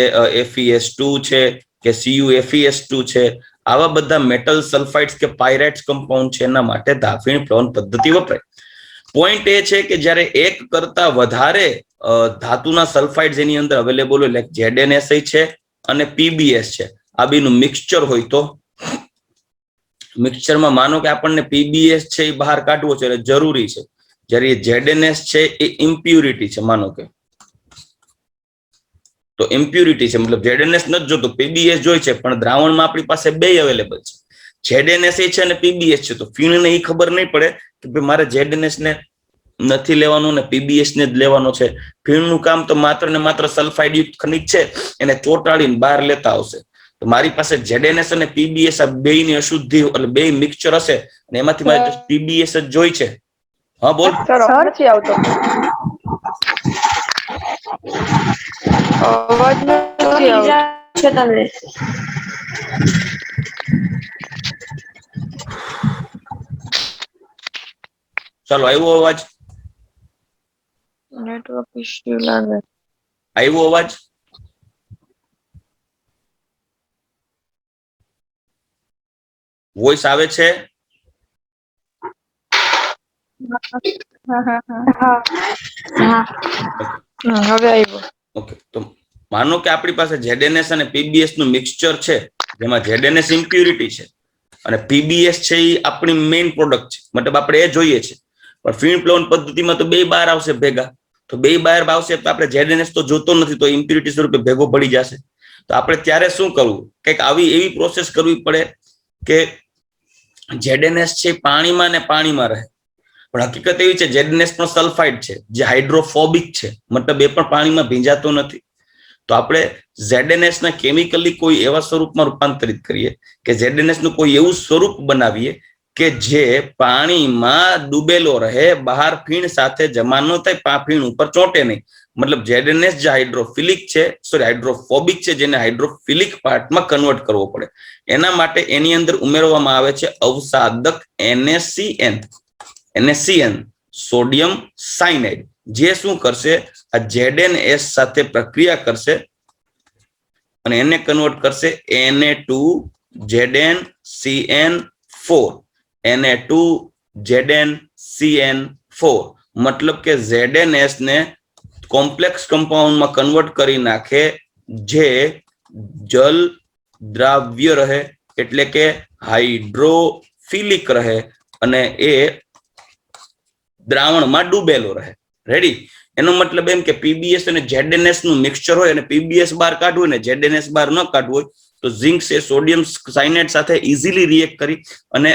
FeS2 છે કે CuFeS2 છે, આવા બધા મેટલ સલ્ફાઇડ્સ કે પાયરાઇટ્સ કમ્પાઉન્ડ છે એના માટે ફીણ પ્લવન પદ્ધતિ વપરાય. પોઈન્ટ એ છે કે જ્યારે એક કરતા વધારે ધાતુના સલ્ફાઇડ્સ એની અંદર અવેલેબલ હોય, લાઈક ZnSi છે અને PbS છે, આ બેનું મિક્સચર હોય તો મિક્સચરમાં માનો કે આપણને PbS છે એ બહાર કાઢવો છે એટલે જરૂરી છે, જ્યારે ZnS છે એ ઇમ્પ્યુરિટી છે, માનો કે તો ઇમ્પ્યુરિટી છે, મતલબ ZnS નથી જોતો, PbS જોઈ છે, પણ દ્રાવણમાં આપણી પાસે બે અવેલેબલ છે, ZnS છે અને PbS છે. તો ફીણને એ ખબર નહીં પડે કે ભાઈ મારે ZnS ને નથી લેવાનું ને PbS ને જ લેવાનો છે. ફીણનું કામ તો માત્ર ને માત્ર સલ્ફાઇડ યુક્ત ખનિજ છે એને ચોંટાડીને બહાર લેતા આવશે. તો મારી પાસે ZnS અને PbS આ બેયની અશુદ્ધિ એટલે બે મિક્સચર હશે અને એમાંથી મારે PbS જ જોઈ છે. હા બોલ સર નથી આવતો અવાજ નથી આવતો. ચાલો આવ્યો અવાજ? નેટવર્ક ઇશ્યુ લાગે. આવ્યો અવાજ? વોઇસ આવે છે? હવે આવ્યો. ઓકે, તો માનો કે આપણી પાસે ZnS અને PbS નું મિક્સચર છે જેમાં ZnS ઇમ્પ્યુરિટી છે અને PbS છે એ આપણી મેઇન પ્રોડક્ટ છે, મતલબ આપણે એ જોઈએ છે. પણ ફીણ પ્લવન પદ્ધતિમાં તો બે બહાર આવશે ભેગા, તો બે બહાર આવશે તો આપણે ZnS તો જોતો નથી, તો ઇમ્પ્યુરિટી સ્વરૂપે ભેગો પડી જશે. તો આપણે ત્યારે શું કરવું, કંઈક આવી એવી પ્રોસેસ કરવી પડે કે ZnS છે પાણીમાં ને પાણીમાં રહે. પણ હકીકત એવી છે ZnS પણ સલ્ફાઇડ છે જે હાઇડ્રોફોબિક છે, મતલબ એ પણ પાણીમાં ભીંજાતો નથી. તો આપણે ZnS ના કેમિકલી કોઈ એવા સ્વરૂપમાં રૂપાંતરિત કરીએ કે ZnS નું કોઈ એવું સ્વરૂપ બનાવીએ કે જે પાણીમાં ડૂબેલો રહે, બહાર ફીણ સાથે જમા ન થાય, ફીણ ઉપર ચોંટે નહીં. મતલબ ZnS જે હાઇડ્રોફિલિક છે, હાઇડ્રોફોબિક છે, જેને હાઇડ્રોફિલિક પાર્ટમાં કન્વર્ટ કરવો પડે. એના માટે એની અંદર ઉમેરવામાં આવે છે અવસાદક NaCN, સોડિયમ સાયનાઇડ, જે શું કરશે, આ ZnS સાથે પ્રક્રિયા કરશે અને એને કન્વર્ટ કરશે Na2ZnCN4, Na2ZnCN4. મતલબ કે ZnS ને કોમ્પ્લેક્સ કમ્પાઉન્ડમાં કન્વર્ટ કરી નાખે, જે જલ દ્રાવ્ય રહે એટલે કે હાઇડ્રોફિલિક રહે અને એ દ્રાવણમાં ડૂબેલો રહે. રેડી? એનો મતલબ એમ કે PbS અને ZnS નું મિક્સચર હોય અને PbS બહાર કાઢવું હોય ને ZnS બહાર ન કાઢવું હોય તો ઝિંક છે સોડિયમ સાયનાઇડ સાથે ઇઝીલી રિએક્ટ કરી અને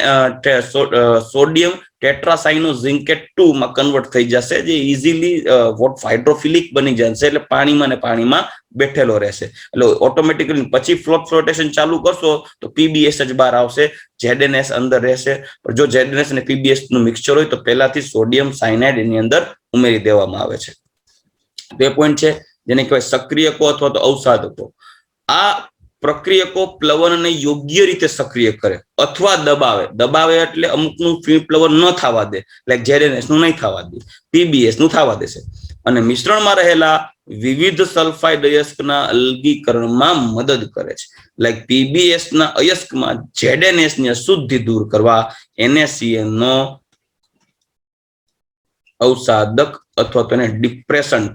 સોડિયમ ટેટ્રાસાયનોઝિંકેટ 2 માં કન્વર્ટ થઈ જશે, જે ઇઝીલી હાઇડ્રોફિલિક બની જશે, એટલે પાણીમાં ને પાણીમાં બેઠેલો રહેશે. એટલે ઓટોમેટિકલી પછી ફ્લોટેશન ચાલુ કરશો તો PbS જ બહાર આવશે, ZnS અંદર રહેશે. પણ જો ZnS અને PbS નું મિક્સચર હોય તો પહેલાથી સોડિયમ સાયનાઇડ એની અંદર ઉમેરી દેવામાં આવે છે. બે પોઈન્ટ છે જેને કહેવાય સક્રિયકો અથવા તો અવસાદકો. આ પ્રક્રિયકો પ્લવનને યોગ્ય રીતે સક્રિય કરે અથવા દબાવે એટલે અમુકનું ફીણ પ્લવન ન થવા દે, લાઈક ZnS નું નહીં થવા દે, PbS નું થવા દેશે. અને મિશ્રણમાં રહેલા વિવિધ સલ્ફાઇડ અયસ્કના અલગીકરણમાં મદદ કરે છે. લાઈક PbS ના અયસ્કમાં ZnS ની અશુદ્ધિ દૂર કરવા NaCN નો અવસાદક અથવા તો એને ડિપ્રેસન્ટ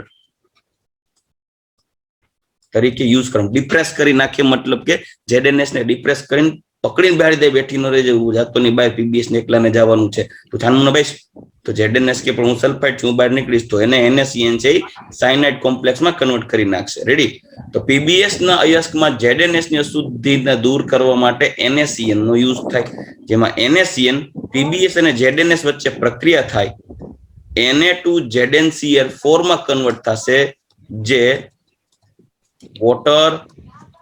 તરીકે યુઝ કરવાનું. ડિપ્રેસ કરી નાખીએ મતલબ કે ZnS ને ડિપ્રેસ કરીને પકડીને બહાર દે, બેઠી ન રહે, જવું જાતો ની બહાર PbS ને એકલાને જવાનું છે તો જાણવું ને ભાઈ, તો ZnS કે પણ હું સલ્ફાઇડ છું, હું બહાર નીકળીશ તો એને NaCN છે સાયનાઇડ કોમ્પ્લેક્સમાં કન્વર્ટ કરી નાખશે. રેડી? તો PbS ના અયસ્કમાં ZnS ની અશુદ્ધિને દૂર કરવા માટે NaCN નો યુઝ થાય, જેમાં NaCN PbS અને ZnS વચ્ચે પ્રક્રિયા થાય, Na2ZnCl4 માં કન્વર્ટ થશે, જે વોટર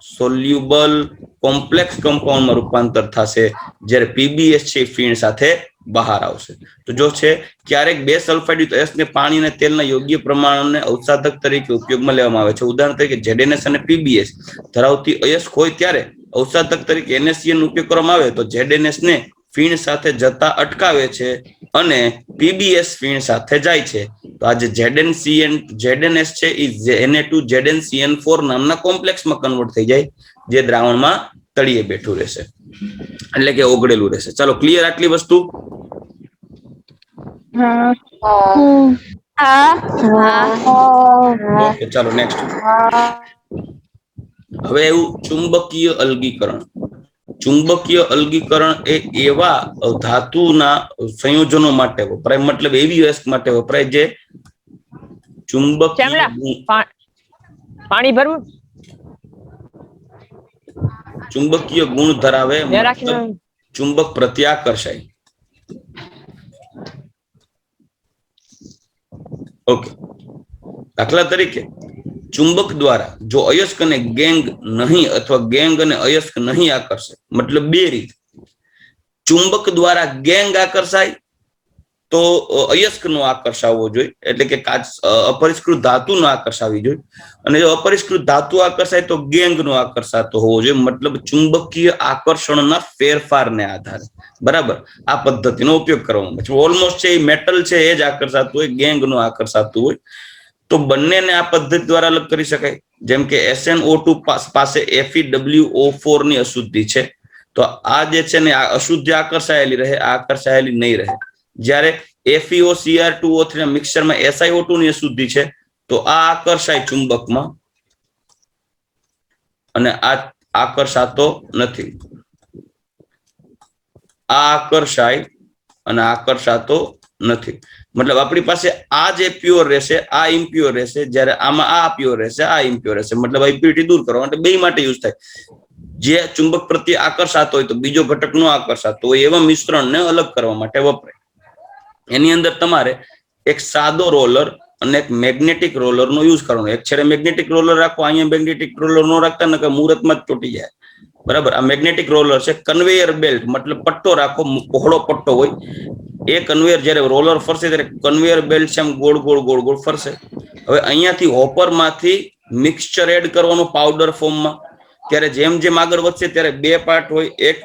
સોલ્યુબલ કોમ્પ્લેક્સ કમ્પાઉન્ડમાં રૂપાંતર થશે, જ્યારે પીબીએસ છે ફીણ સાથે બહાર આવશે. તો જો છે ક્યારેક બે સલ્ફાઇડ યુક્ત અયસ્ક ને પાણી અને તેલના યોગ્ય પ્રમાણને અવસાધક તરીકે ઉપયોગમાં લેવામાં આવે છે. ઉદાહરણ તરીકે ZNS અને પીબીએસ ધરાવતી અયસ્ક હોય ત્યારે અવસાધક તરીકે NaCN નો ઉપયોગ કરવામાં આવે તો ZNS ને ફીણ સાથે જતા અટકાવે છે અને પીબીએસ ફીણ સાથે જાય છે. તો આ જે ZNS છે એ Na2ZnCN4 નામના કોમ્પ્લેક્સમાં કન્વર્ટ થઈ જાય, જે દ્રાવણમાં તળિયે બેઠું રહેશે, એટલે કે ઓગળેલું રહેશે. ચાલો, ક્લિયર આટલી વસ્તુ? ઓકે, ચાલો નેક્સ્ટ. હવે એવું ચુંબકીય અલગીકરણ. ચુંબકીય અલગીકરણ એ એવા ધાતુના સંયોજનો માટે વપરાય, મતલબ એવી અયસ્ક માટે વપરાય જે ચુંબકીય પાણી ભરવું, ચુંબકીય ગુણ ધરાવે, ચુંબક પ્રત્યે આકર્ષાય. ઓકે, દાખલા તરીકે ચુંબક દ્વારા જો અયસ્ક અને ગેંગ નહીં અથવા ગેંગ અને અયસ્ક નહીં આકર્ષે, મતલબ બે રીત. ચુંબક દ્વારા ગેંગ આકર્ષાય તો અયસ્ક નો આકર્ષાવવો જોઈએ, એટલે કે અપરિષ્કૃત ધાતુ નો આકર્ષાવી જોઈએ, અને જો અપરિષ્કૃત ધાતુ આકર્ષાય તો ગેંગ નો આકર્ષાતો હોવો જોઈએ, મતલબ ચુંબકીય આકર્ષણના ફેરફારને આધારે. બરાબર, આ પદ્ધતિનો ઉપયોગ કરવામાં આવે છે. ઓલમોસ્ટ છે એ મેટલ છે એ જ આકર્ષાતું હોય, ગેંગ નો આકર્ષાતું હોય. તો બંનેને આ પદ્ધતિ દ્વારા અલગ કરી શકાય. જેમ કે SnO2 પાસે FeWO4 ની અશુદ્ધિ છે, તો આ જે છે ને આ અશુદ્ધિ આકર્ષાયેલી રહે, આ આકર્ષાયેલી નહીં રહે. જ્યારે FeOCr2O3 ના મિક્સચરમાં SiO2 ની અશુદ્ધિ છે, તો આ આકર્ષાય ચુંબકમાં અને આ આકર્ષાતો નથી. આ આકર્ષાય અને આકર્ષાતો નથી, મતલબ આપણી પાસે આ જે પ્યોર રહેશે, આ ઇમ્પ્યોર રહેશે, જ્યારે આમાં આ પ્યોર રહેશે, આ ઇમ્પ્યોર રહેશે. મતલબ ઇમ્પ્યોરિટી દૂર કરવા માટે બે માટે યુઝ થાય. જે ચુંબક પ્રત્યે આકર્ષાતો હોય તો બીજો ઘટક નો આકર્ષાતો હોય, એવા મિશ્રણને અલગ કરવા માટે વપરાય. એની અંદર તમારે એક સાદો રોલર અને એક મેગ્નેટિક રોલર નો યુઝ કરવાનો. એક છેડે મેગ્નેટિક રોલર રાખો, અહીંયા મેગ્નેટિક રોલર નો રાખતા ને કે મુહૂર્તમાં જ તૂટી જાય. બરાબર, આ મેગ્નેટિક રોલર છે. કન્વેયર બેલ્ટ મતલબ પટ્ટો રાખો, પહોળો પટ્ટો હોય. એ કન્વેયર જ્યારે રોલર ફરશે ત્યારે કન્વેયર બેલ્ટ છે એમ ગોળ ગોળ ગોળ ગોળ ફરશે. હવે અહીંયાથી હોપર માંથી મિક્સચર એડ કરવાનું પાવડર ફોર્મમાં. ત્યારે જેમ જેમ આગળ વધશે ત્યારે બે પાર્ટ હોય, એક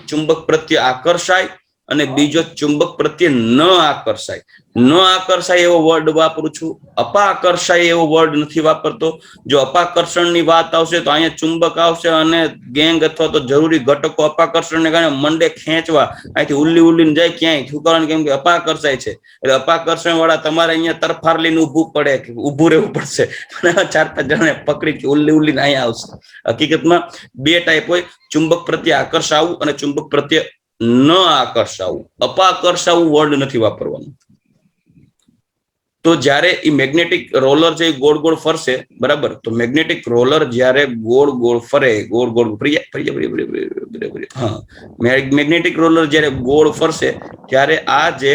ચુંબક પ્રત્યે આકર્ષાય અને બીજો ચુંબક પ્રત્યે ન આકર્ષાય. ન આકર્ષાય એવો વર્ડ વાપરું છું, અપાકર્ષાય એવો વર્ડ નથી વાપરતો. જો અપાકર્ષણની વાત આવશે તો અહીંયા ચુંબક આવશે અને ગેંગ અથવા તો જરૂરી ઘટકો અપાકર્ષણને કારણે મંડે ખેંચવા, અહીંથી ઉલ્લી ઉલ્લીને જાય ક્યાંય. શું કરવાનું? કેમ કે અપાકર્ષાય છે, એટલે અપાકર્ષણ વાળા તમારે અહીંયા તરફાર લઈને ઊભું રહેવું પડશે. 4-5 જણાને પકડી ઉલ્લી ઉલ્લીને અહીંયા આવશે. હકીકતમાં બે ટાઈપ હોય, ચુંબક પ્રત્યે આકર્ષાવું અને ચુંબક પ્રત્યે ન આકર્ષાવું. અપાકર્ષાવું વર્ડ નથી વાપરવાનું. તો જ્યારે એ મેગ્નેટિક રોલર છે એ ગોળ ગોળ ફરશે, બરાબર, તો મેગ્નેટિક રોલર જ્યારે ગોળ ગોળ ફરે, ગોળ ગોળ મેગ્નેટિક રોલર જ્યારે ગોળ ફરશે ત્યારે આ જે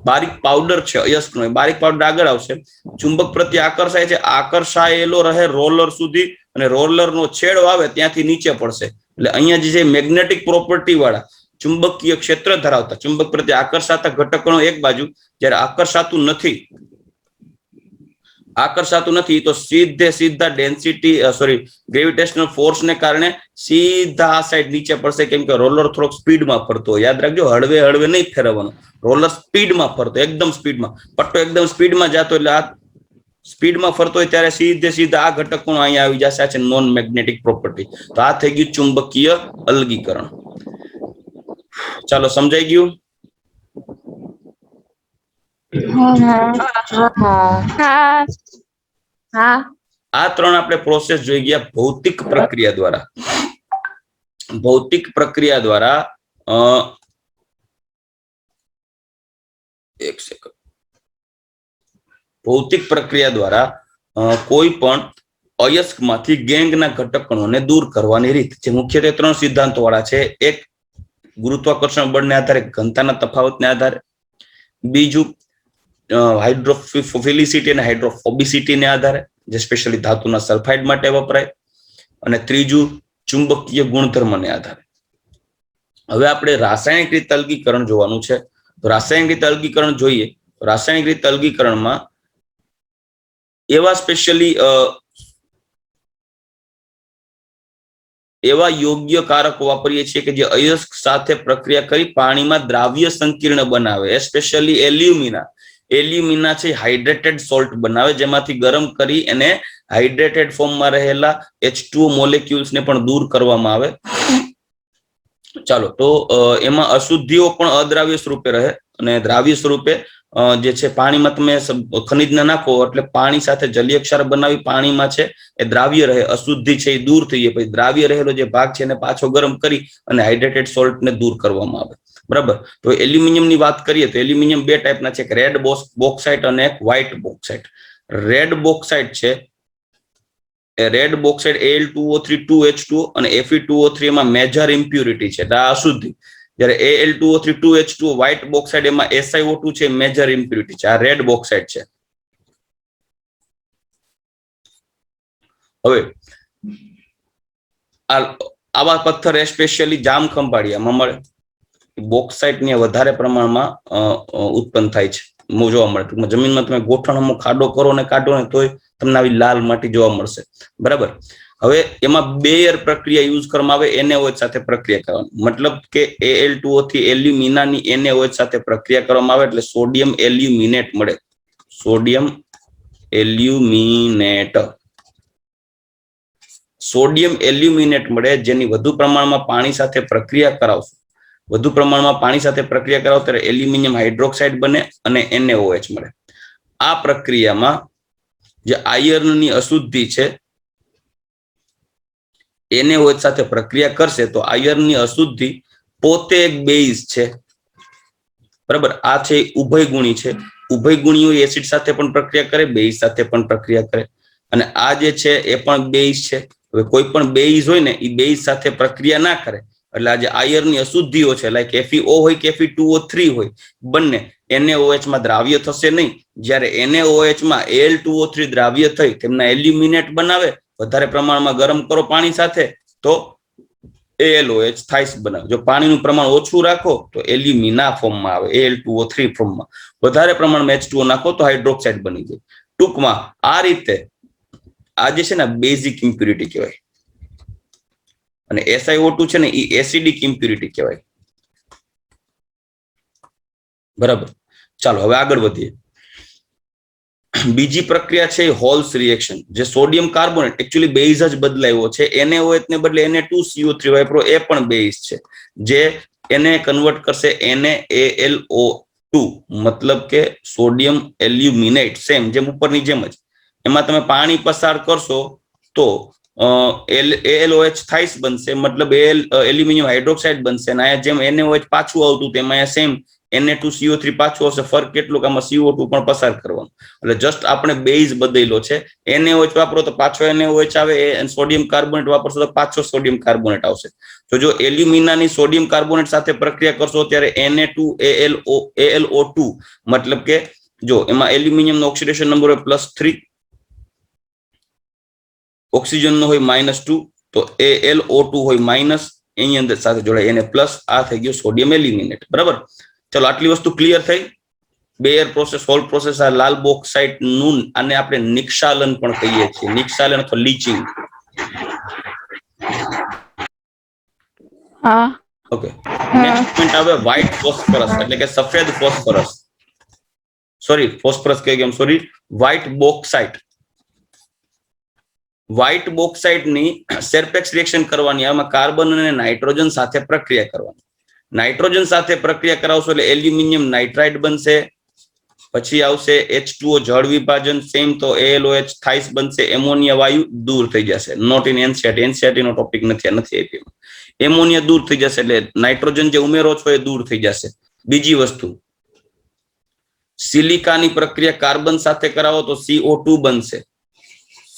બારીક પાવડર છે અયસ્કનો, એ બારીક પાવડર આગળ આવશે. ચુંબક પ્રત્યે આકર્ષાય છે, આકર્ષાયેલો રહે રોલર સુધી, અને રોલરનો છેડો આવે ત્યાંથી નીચે પડશે. એટલે અહીંયા જે મેગ્નેટિક પ્રોપર્ટી વાળા ચુંબકીય ક્ષેત્ર ધરાવતા ચુંબક પ્રત્યે આકર્ષાતા ઘટકોનો એક બાજુ, જ્યારે આકર્ષાતું નથી તો સીધા ડેન્સિટી ગ્રેવિટેશનલ ફોર્સ ને કારણે સીધા આ સાઈડ નીચે પડશે. કેમ કે રોલર થોડોક સ્પીડમાં ફરતો હોય. યાદ રાખજો, હળવે હળવે નહીં ફેરવવાનો. રોલર સ્પીડમાં ફરતો, એકદમ સ્પીડમાં. પટ્ટો એકદમ સ્પીડમાં જતો, એટલે આ સ્પીડમાં ફરતો હોય ત્યારે સીધા આ ઘટકો અહીંયા આવી જશે. આ છે નોન મેગ્નેટિક પ્રોપર્ટી. તો આ થઈ ગયું ચુંબકીય અલગીકરણ. ચાલો, સમજાઈ ગયું? આ ત્રણ આપણે પ્રોસેસ જોઈ ગયા ભૌતિક પ્રક્રિયા દ્વારા. ભૌતિક પ્રક્રિયા દ્વારા એક સેકન્ડ. ભૌતિક પ્રક્રિયા દ્વારા કોઈ પણ અયસ્કમાંથી ગેંગના ઘટકોને દૂર કરવાની રીત, જે મુખ્યત્વે 3 સિદ્ધાંતો વાળા છે. એક, ગુરુત્વાકર્ષણ બળને આધારે, ઘનતાના તફાવતને આધારે. બીજું, હાઇડ્રોફિલિસિટી અને હાઇડ્રોફોબિસિટીને આધારે, જે સ્પેશિયલી ધાતુના સલ્ફાઇડ માટે વપરાય. અને ત્રીજું ચુંબકીય ગુણધર્મને આધારે. હવે આપણે રાસાયણિક રીતે અલગીકરણ જોવાનું છે. તો રાસાયણિક રીતે અલગીકરણ જોઈએ તો રાસાયણિક રીતે અલગીકરણમાં એવા સ્પેશિયલી એવા યોગ્ય કારકો વાપરીએ છીએ કે જે અયસ્ક સાથે પ્રક્રિયા કરી પાણીમાં દ્રાવ્ય સંકીર્ણ બનાવે. એસ્પેશિયલી એલ્યુમિના છે હાઇડ્રેટેડ સોલ્ટ બનાવે, જેમાંથી ગરમ કરી એને હાઇડ્રેટેડ ફોર્મમાં રહેલા H2O મોલેક્યુલ્સને પણ દૂર કરવામાં આવે. ચાલો, તો એમાં અશુદ્ધિઓ પણ અદ્રાવ્ય સ્વરૂપે રહે અને દ્રાવ્ય સ્વરૂપે જે છે પાણીમાં તમે ખનિજને નાખો એટલે પાણી સાથે જલીય ક્ષાર બનાવી પાણીમાં છે એ દ્રાવ્ય રહે, અશુદ્ધિ છે એ દૂર થઈ જાય. પછી દ્રાવ્ય રહેલો જે ભાગ છે એને પાછો ગરમ કરી અને હાઇડ્રેટેડ સોલ્ટને દૂર કરવામાં આવે. બરાબર. તો એલ્યુમિનિયમની વાત કરીએ તો એલ્યુમિનિયમ બે ટાઈપના છે, એક રેડ બોક્સાઇટ અને એક વ્હાઇટ બોક્સાઇટ. રેડ બોક્સાઇટ છે રેડ બોક્સાઇડ Al2O3 2H2O અને Fe2O3 એમાં મેજર ઇમ્પ્યુરિટી છે, આ અશુદ્ધિ. જ્યારે Al2O3 2H2O વ્હાઇટ બોક્સાઇડ એમાં SiO2 છે મેજર ઇમ્પ્યુરિટી છે, આ રેડ બોક્સાઇડ છે. હવે આવા પથ્થર એસ્પેશિયલી જામ ખંભાળિયામાં મળે, બોક્સાઇટ ને વધારે પ્રમાણમાં ઉત્પન્ન થાય છે, જોવા મળે. ટૂંકમાં જમીનમાં તમે ગોઠણમાં ખાડો કરો ને કાઢો ને તોય તમને આવી લાલ માટી જોવા મળશે. બરાબર. હવે એમાં બેયર પ્રક્રિયા યુઝ કરવામાં આવે, NaOH સાથે પ્રક્રિયા કરવાની. મતલબ કે Al2O થી એલ્યુમિનાની NaOH સાથે પ્રક્રિયા કરવામાં આવે એટલે સોડિયમ એલ્યુમિનેટ મળે. સોડિયમ એલ્યુમિનેટ મળે, જેની વધુ પ્રમાણમાં પાણી સાથે પ્રક્રિયા કરાવશો. વધુ પ્રમાણમાં પાણી સાથે પ્રક્રિયા કરાવો ત્યારે એલ્યુમિનિયમ હાઇડ્રોક્સાઇડ બને અને NaOH મળે. આ પ્રક્રિયામાં જે આયર્નની અશુદ્ધિ છે NaOH સાથે પ્રક્રિયા કરશે તો આયર્નની અશુદ્ધિ પોતે એક બેઝ છે. બરાબર. આ છે ઉભયગુણી છે. ઉભયગુણીઓ એસિડ સાથે પણ પ્રક્રિયા કરે, બેઝ સાથે પણ પ્રક્રિયા કરે. અને આ જે છે એ પણ બેઝ છે. હવે કોઈ પણ બેઝ હોય ને એ બેઝ સાથે પ્રક્રિયા ના કરે એટલે આ જે આયર્નની અશુદ્ધિઓ છે લાઈક FeO હોય કે Fe2O3 હોય, બંને NaOH માં દ્રાવ્ય થશે નહીં. જ્યારે NaOH માં Al2O3 દ્રાવ્ય થઈ તેમના એલ્યુમિનેટ બનાવે, વધારે પ્રમાણમાં ગરમ કરો પાણી સાથે તો ALOH થાઇસ બનાવે. જો પાણીનું પ્રમાણ ઓછું રાખો તો એલ્યુમિના ફોર્મમાં આવે, Al2O3 ફોર્મમાં. વધારે પ્રમાણમાં H2O નાખો તો હાઇડ્રોક્સાઇડ બની જાય. ટૂંકમાં આ રીતે આ જે છે ને બેઝિક ઇમ્પ્યુરિટી કહેવાય અને SiO2 છે ને એ એસિડિક ઇમ્પ્યુરિટી કહેવાય. બરાબર. ચાલો હવે આગળ વધીએ. બીજી પ્રક્રિયા છે હોલ્સ રિએક્શન, જે સોડિયમ કાર્બોનેટ એકચ્યુઅલી બેઝ જ બદલાયો છે. NaOH ને બદલે Na2CO3 વાપરો, એ પણ બેઝ છે જે એને કન્વર્ટ કરશે NaAlO2, મતલબ કે સોડિયમ એલ્યુમિનેટ. સેમ જેમ ઉપરની જેમ જ એમાં તમે પાણી પસાર કરશો તો ALOH થાઇસ બનશે, મતલબ એલ્યુમિનિયમ હાઇડ્રોક્સાઇડ બનશે. અને અહીંયા જેમ NaOH પાછું આવતું તેમાં સેમ Na2CO3 પાછું આવશે. ફરક કેટલું કે આમાં CO2 પણ પસાર કરવાનું. એટલે જસ્ટ આપણે બેઝ બદલેલો છે. NaOH વાપરો તો પાછો NaOH આવે, સોડિયમ કાર્બોનેટ વાપરશો તો પાછો સોડિયમ કાર્બોનેટ આવશે. તો જો એલ્યુમિનાની સોડિયમ કાર્બોનેટ સાથે પ્રક્રિયા કરશો ત્યારે Na2AlO2, મતલબ કે જો એમાં એલ્યુમિનિયમનો ઓક્સિડેશન નંબર હોય +3, ઓક્સિજનનો હોય -2, તો AlO2 હોય માઇનસ, એની અંદર સાથે જોડાય એને પ્લસ. આ થઈ ગયો સોડિયમ એલ્યુમિનેટ. બરાબર. ચલો આટલી વસ્તુ ક્લિયર થઈ. Bear process, hall process. આ લાલ બોક્સાઇટ નું આને આપણે નિક્ષાલન પણ કહીએ છીએ, નિક્ષાલન અથવા લીચિંગ. હા. ઓકે. નેક્સ્ટ પોઈન્ટ આવે વ્હાઇટ ફોસ્ફરસ, એટલે કે સફેદ ફોસ્ફરસ. ફોસ્ફરસ કહી ગયો, વ્હાઇટ બોક્સાઇટ. વ્હાઇટ બોક્સાઇટ ની સેરપેક્સ રિએક્શન કરવાની, આમાં કાર્બન અને નાઇટ્રોજન સાથે પ્રક્રિયા કરવાની. નાઇટ્રોજન સાથે પ્રક્રિયા કરાવશો એટલે એલ્યુમિનિયમ નાઇટ્રાઇડ બનશે. પછી આવશે H2O જળ વિભાજન, સેમ તો ALOH થાઇસ બનશે. એમોનિયા વાયુ દૂર થઈ જશે. નોટ ઇન NCERT નો ટોપિક નથી આપ્યો. એમોનિયા દૂર થઈ જશે એટલે નાઇટ્રોજન જે ઉમેરો છો એ દૂર થઈ જશે. બીજી વસ્તુ, સિલિકાની પ્રક્રિયા કાર્બન સાથે કરાવો તો CO2 બનશે.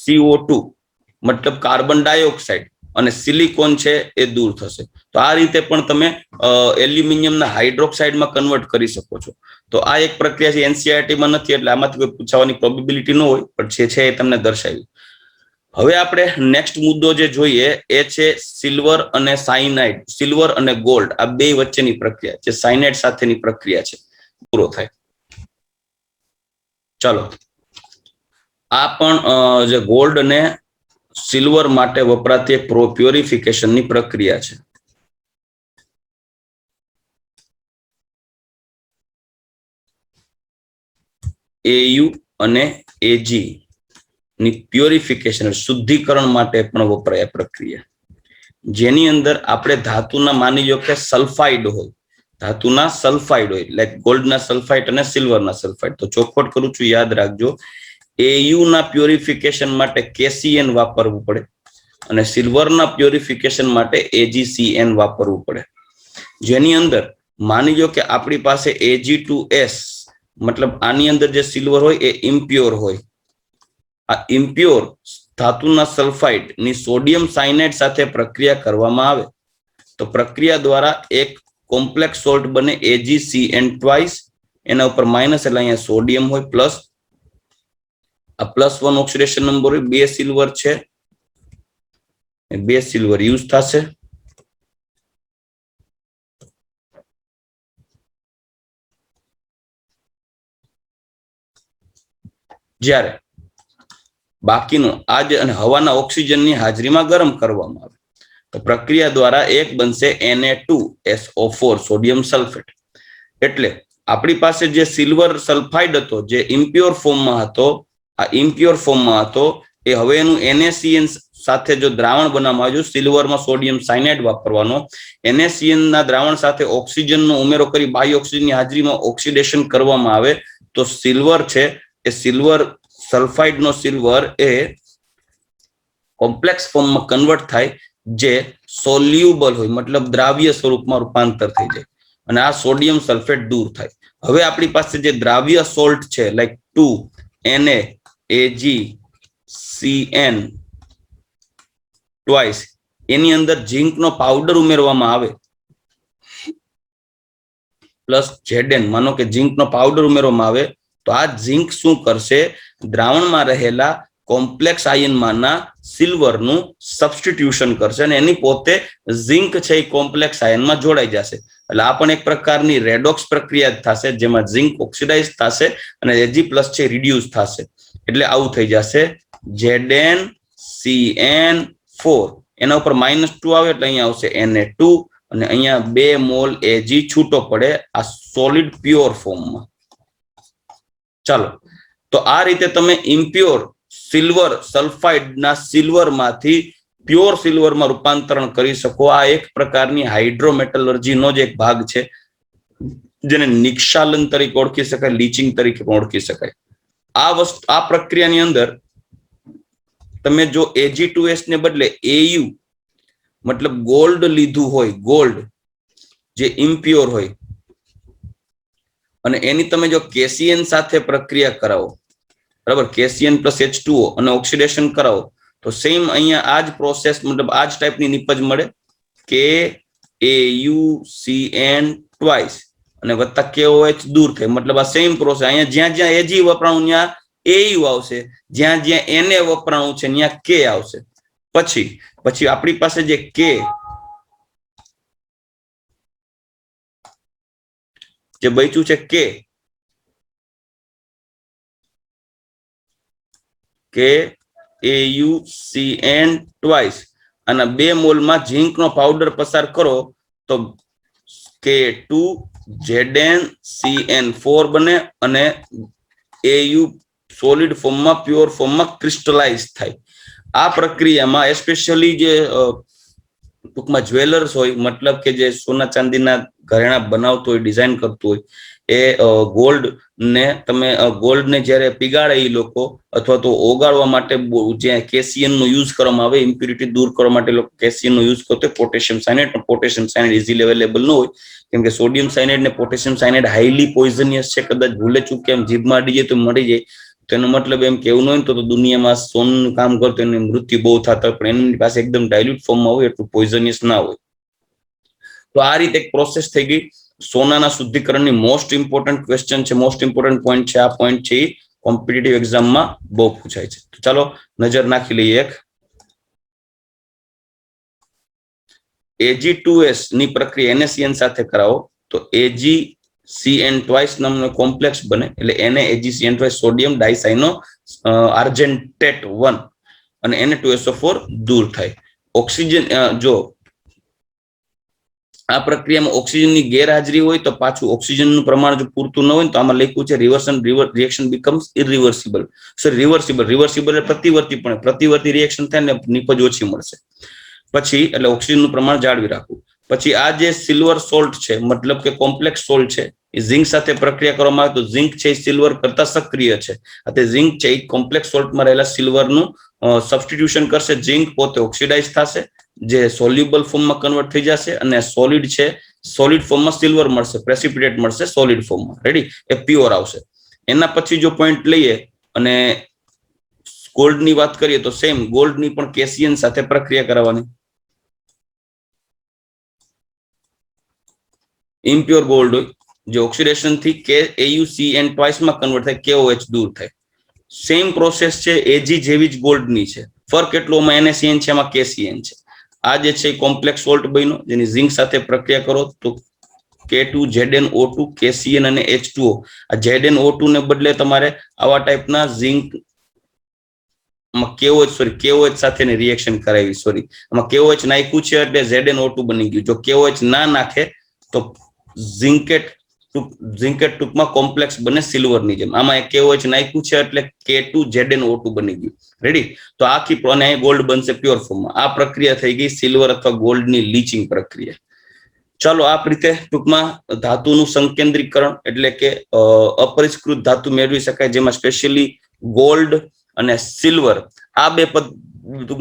CO2 મતલબ કાર્બન ડાયોક્સાઇડ, અને સિલિકોન છે એ દૂર થશે. તો આ રીતે પણ તમે એલ્યુમિનિયમના હાઇડ્રોક્સાઇડમાં કન્વર્ટ કરી શકો છો. તો આ એક પ્રક્રિયા છે, NCERT માં નથી એટલે આમાંથી કોઈ પૂછવાની પ્રોબેબિલિટી ન હોય, પણ જે છે એ તમને દર્શાવી. હવે આપણે નેક્સ્ટ મુદ્દો જે જોઈએ એ છે સિલ્વર અને સાયનાઇડ, સિલ્વર અને ગોલ્ડ આ બે વચ્ચેની પ્રક્રિયા, જે સાયનાઇડ સાથેની પ્રક્રિયા છે પૂરો થાય. ચાલો, આ પણ જે ગોલ્ડ અને સિલ્વર માટે વપરાતી એક પ્યોરિફિકેશનની પ્રક્રિયા છે. AU અને AG ની પ્યોરિફિકેશન શુદ્ધિકરણ માટે પણ વપરાય પ્રક્રિયા, જેની અંદર આપણે ધાતુના માની લો કે સલ્ફાઇડ હોય, ધાતુના સલ્ફાઇડ હોય લાઈક ગોલ્ડના સલ્ફાઇડ અને સિલ્વરના સલ્ફાઇડ. તો ચોખવટ કરું છું, યાદ રાખજો. AU ના પ્યોરિફિકેશન માટે KCN વાપરવું પડે અને સિલ્વરના પ્યોરિફિકેશન માટે AgCN વાપરવું પડે. જેની અંદર માની લો કે આપણી પાસે Ag2S, મતલબ આની અંદર જે સિલ્વર હોય એ ઇમ્પ્યોર હોય. આ ઇમ્પ્યોર ધાતુના સલ્ફાઇડ ની સોડિયમ સાયનાઇડ સાથે પ્રક્રિયા કરવામાં આવે તો પ્રક્રિયા દ્વારા એક કોમ્પ્લેક્સ સોલ્ટ બને AgCN ટ્વાઇસ. એના ઉપર માઇનસ એટલે અહીંયા સોડિયમ હોય, પ્લસ આ +1 ઓક્સિડેશન નંબર હોય, 2 સિલ્વર છે, 2 સિલ્વર યુઝ થશે. જ્યારે બાકીનું આજ અને હવાના ઓક્સિજનની હાજરીમાં ગરમ કરવામાં આવે તો પ્રક્રિયા દ્વારા એક બનશે Na2SO4 સોડિયમ સલ્ફેટ. એટલે આપણી પાસે જે સિલ્વર સલ્ફાઇડ હતો જે ઇમ્પ્યોર ફોર્મમાં હતો, આ ઇમ્પ્યોર ફોર્મમાં હતો એ હવે એનું NaCN સાથે જો દ્રાવણ બનાવવામાં આવ્યું, સિલ્વરમાં સોડિયમ સાયનાઇડ વાપરવાનો, NaCN ના દ્રાવણ સાથે ઓક્સિજનનો ઉમેરો કરી બાહ્ય ઓક્સિજનની હાજરીમાં ઓક્સિડેશન કરવામાં આવે તો સિલ્વર છે એ સિલ્વર સલ્ફાઇડ નો સિલ્વર એ કોમ્પ્લેક્સ ફોર્મમાં કન્વર્ટ થાય, જે સોલ્યુબલ હોય, મતલબ દ્રાવ્ય સ્વરૂપમાં રૂપાંતર થઈ જાય અને આ સોડિયમ સલ્ફેટ દૂર થાય. હવે આપણી પાસે જે દ્રાવ્ય સોલ્ટ છે લાઈક 2NaAgCN ટ્વાઇસ, એની અંદર ઝીંકનો પાવડર ઉમેરવામાં આવે પ્લસ Zn, માનો કે ઝીંકનો પાવડર ઉમેરવામાં આવે તો આ ઝીંક શું કરશે, દ્રાવણમાં રહેલા કોમ્પ્લેક્સ આયનમાંના સિલ્વરનું સબસ્ટિટ્યુશન કરશે અને એની પોતે ઝીંક છે એ કોમ્પ્લેક્સ આયનમાં જોડાઈ જશે. એટલે આ પણ એક પ્રકારની રેડોક્સ પ્રક્રિયા થશે, જેમાં ઝીંક ઓક્સિડાઇઝ થશે અને Ag+ છે રિડ્યુસ થશે. એટલે આવું થઈ જશે ZnCN4. એના ઉપર -2 આવે એટલે અહીંયા આવશે Na2 અને અહીંયા 2 મોલ Ag છૂટો પડે આ સોલિડ પ્યોર ફોર્મમાં. ચાલો, તો આ રીતે તમે ઇમ્પ્યોર સિલ્વર સલ્ફાઇડના સિલ્વરમાંથી પ્યોર સિલ્વરમાં રૂપાંતરણ કરી શકો. આ એક પ્રકારની હાઇડ્રોમેટલર્જીનો જ એક ભાગ છે, જેને નિક્ષાલન તરીકે ઓળખી શકાય, લીચિંગ તરીકે પણ ઓળખી શકાય. આ પ્રક્રિયાની અંદર તમે જો Ag2S ને બદલે AU મતલબ ગોલ્ડ લીધું હોય, ગોલ્ડ જે ઇમ્પ્યોર હોય, અને એની તમે જો KCN સાથે પ્રક્રિયા કરાવો, બરાબર, KCN + H2O અને ઓક્સિડેશન કરાવો તો સેમ અહીંયા આ જ પ્રોસેસ, મતલબ આ જ ટાઈપની નિપજ મળે, KAuCN ટ્વાઇસ અને વત્તા KOH દૂર થાય, મતલબ આ સેમ પ્રોસેસ. અહીંયા જ્યાં જ્યાં Ag વપરાણું ત્યાં AU આવશે, જ્યાં જ્યાં Na વપરાણું છે ત્યાં K આવશે. પછી આપણી પાસે જે K જે બચ્યું છે KAuCN ટ્વાઇસ અને 2 મોલમાં ઝીંકનો પાવડર પસાર કરો તો K2 ZnCN4 બને અને AU સોલિડ ફોર્મમાં પ્યોર ફોર્મમાં ક્રિસ્ટલાઇઝ થાય. આ પ્રક્રિયામાં એસ્પેશિયલી જે ટૂંકમાં જ્વેલર્સ હોય, મતલબ કે જે સોના ચાંદીના ઘરેણા બનાવતો હોય, ડિઝાઇન કરતું હોય, એ ગોલ્ડને જ્યારે પીગાળે એ લોકો અથવા તો ઓગાળવા માટે જ્યાં KCN નો યુઝ કરવામાં આવે, ઇમ્પ્યુરિટી દૂર કરવા માટે લોકો KCN નો યુઝ કરતો potassium cyanide. Potassium cyanide easily available ન હોય, કેમ કે સોડિયમ સાયનાઇડ ને પોટેશિયમ સાયનાઇડ હાઈલી પોઈઝનિયસ છે. કદાચ ભૂલે ચૂકે એમ જીભમાં અડી જાય તો મરી જાય. તો એનો મતલબ એમ કેવું ન હોય તો દુનિયામાં સોનનું કામ કરતો એને મૃત્યુ બહુ થતા હોય, પણ એની પાસે એકદમ ડાયલ્યુટ ફોર્મમાં હોય, એટલું પોઈઝનિયસ ના હોય. તો આ રીતે એક પ્રોસેસ થઈ ગઈ સોનાના શુદ્ધિકરણની. મોસ્ટ ઇમ્પોર્ટન્ટ ક્વેશ્ચન છે, મોસ્ટ ઇમ્પોર્ટન્ટ પોઈન્ટ છે. આ પોઈન્ટ છે કોમ્પિટિટિવ એક્ઝામમાં બહુ પૂછાય છે. તો ચાલો નજર નાખી લઈએ. એક Ag2S ની પ્રક્રિયા NaCN સાથે કરાવો તો AgCN ટ્વાઇસ નામનો કોમ્પ્લેક્સ બને, એટલે NaAgCN ટ્વાઇસ સોડિયમ ડાઇસાઇનો આર્જેન્ટેટ 1 અને Na2SO4 દૂર થાય. ઓક્સિજન જો આ પ્રક્રિયામાં ઓક્સિજનની ગેરહાજરી હોય તો પાછું ઓક્સિજનનું પ્રમાણ જો પૂરતું ન હોય તો આમાં લખ્યું છે રિએક્શન બીકમ્સ ઇરિવર્સિબલ. રિવર્સિબલ એટલે પ્રતિવર્તી રિએક્શન થાય ને નીપજ ઓછી મળશે. પછી એટલે ઓક્સિજનનું પ્રમાણ જાળવી રાખવું. પછી આ જે સિલ્વર સોલ્ટ છે, મતલબ કે કોમ્પ્લેક્સ સોલ્ટ છે, એ ઝિંક સાથે પ્રક્રિયા કરવામાં આવે તો ઝિંક છે એ સિલ્વર કરતા સક્રિય છે. આ તે ઝિંક છે એ કોમ્પ્લેક્સ સોલ્ટમાં રહેલા સિલ્વરનું સબસ્ટિટ્યુશન કરશે. ઝિંક પોતે ઓક્સિડાઇઝ થશે, જે સોલ્યુબલ ફોર્મમાં કન્વર્ટ થઈ જશે અને સોલિડ છે સોલિડ ફોર્મમાં સિલ્વર મળશે, પ્રેસિપિટેટ મળશે સોલિડ ફોર્મમાં. રેડી, એ પ્યોર આવશે. એના પછી જો પોઈન્ટ લઈએ અને ગોલ્ડની વાત કરીએ તો સેમ ગોલ્ડની પણ કેસીએન સાથે પ્રક્રિયા કરાવવાની. ઇમ્પ્યોર ગોલ્ડ હોય જે ઓક્સિડેશન થી AuCN ટ્વાઇસમાં કન્વર્ટ થાય, KOH દૂર થાય. સેમ પ્રોસેસ છે, Ag જેવી જ ગોલ્ડની છે. ફરક એટલોમાં NaCN છે, એમાં KCN છે. આ જે છે કોમ્પ્લેક્સ સોલ્ટ બન્યો, જેની ઝિંક સાથે પ્રક્રિયા કરો તો K2ZnO2 KCN અને H2O. આ ZnO2 ને બદલે તમારે આવા ટાઈપના ઝિંક KOH સાથેની રિએક્શન કરાવી. આમાં KOH નાખ્યું છે એટલે ZnO2 બની ગયું. જો KOH ના નાખે તો ઝિંકેટ ટૂંકમાં કોમ્પ્લેક્સ બને સિલ્વરની જેમ. આમાં KOH નાખ્યું છે એટલે K2ZnO2 બની ગયું. રેડી, તો આખી ગોલ્ડ બનશે પ્યોર ફોર્મમાં. આ પ્રક્રિયા થઈ ગઈ સિલ્વર અથવા ગોલ્ડની લીચિંગ પ્રક્રિયા. ચાલો આ રીતે ટૂંકમાં ધાતુનું સંકેન્દ્રીકરણ એટલે કે અપરિષ્કૃત ધાતુ મેળવી શકાય, જેમાં સ્પેશિયલી ગોલ્ડ અને સિલ્વર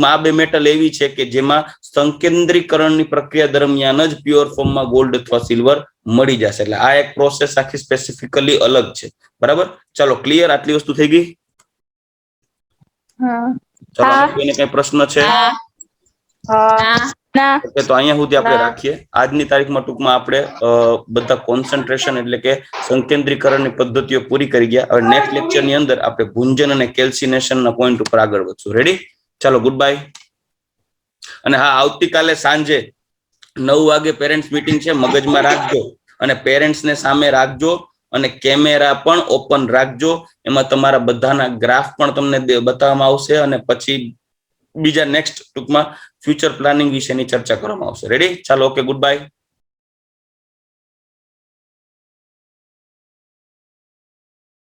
આ બે મેટલ એવી છે કે જેમાં સંકેન્દ્રીકરણની પ્રક્રિયા દરમિયાન જ પ્યોર ફોર્મમાં ગોલ્ડ અથવા સિલ્વર મળી જશે. એટલે આ એક પ્રોસેસ આખી સ્પેસિફિકલી અલગ છે. બરાબર, ચાલો ક્લિયર, આટલી વસ્તુ થઈ ગઈ. ચાલો કોઈને કઈ પ્રશ્ન છે? તો અહીંયા સુધી આપણે રાખીએ. આજની તારીખમાં ટૂંકમાં આપણે બધા કોન્સન્ટ્રેશન એટલે કે સંકેન્દ્રીકરણની પદ્ધતિઓ પૂરી કરી ગયા. હવે નેક્સ્ટ લેક્ચરની અંદર આપણે ભુંજન અને કેલ્સિનેશનના પોઈન્ટ ઉપર આગળ વધશું. રેડી, ચાલો ગુડ બાય. અને હા, આવતીકાલે સાંજે 9 વાગે પેરેન્ટ્સ મીટિંગ છે, મગજમાં રાખજો અને પેરેન્ટ્સને સામે રાખજો અને કેમેરા પણ ઓપન રાખજો. એમાં તમારા બધાના ગ્રાફ પણ તમને બતાવવામાં આવશે અને પછી બીજા નેક્સ્ટ ટૂંકમાં ફ્યુચર પ્લાનિંગ વિશેની ચર્ચા કરવામાં આવશે. રેડી, ચાલો ઓકે, ગુડ બાય.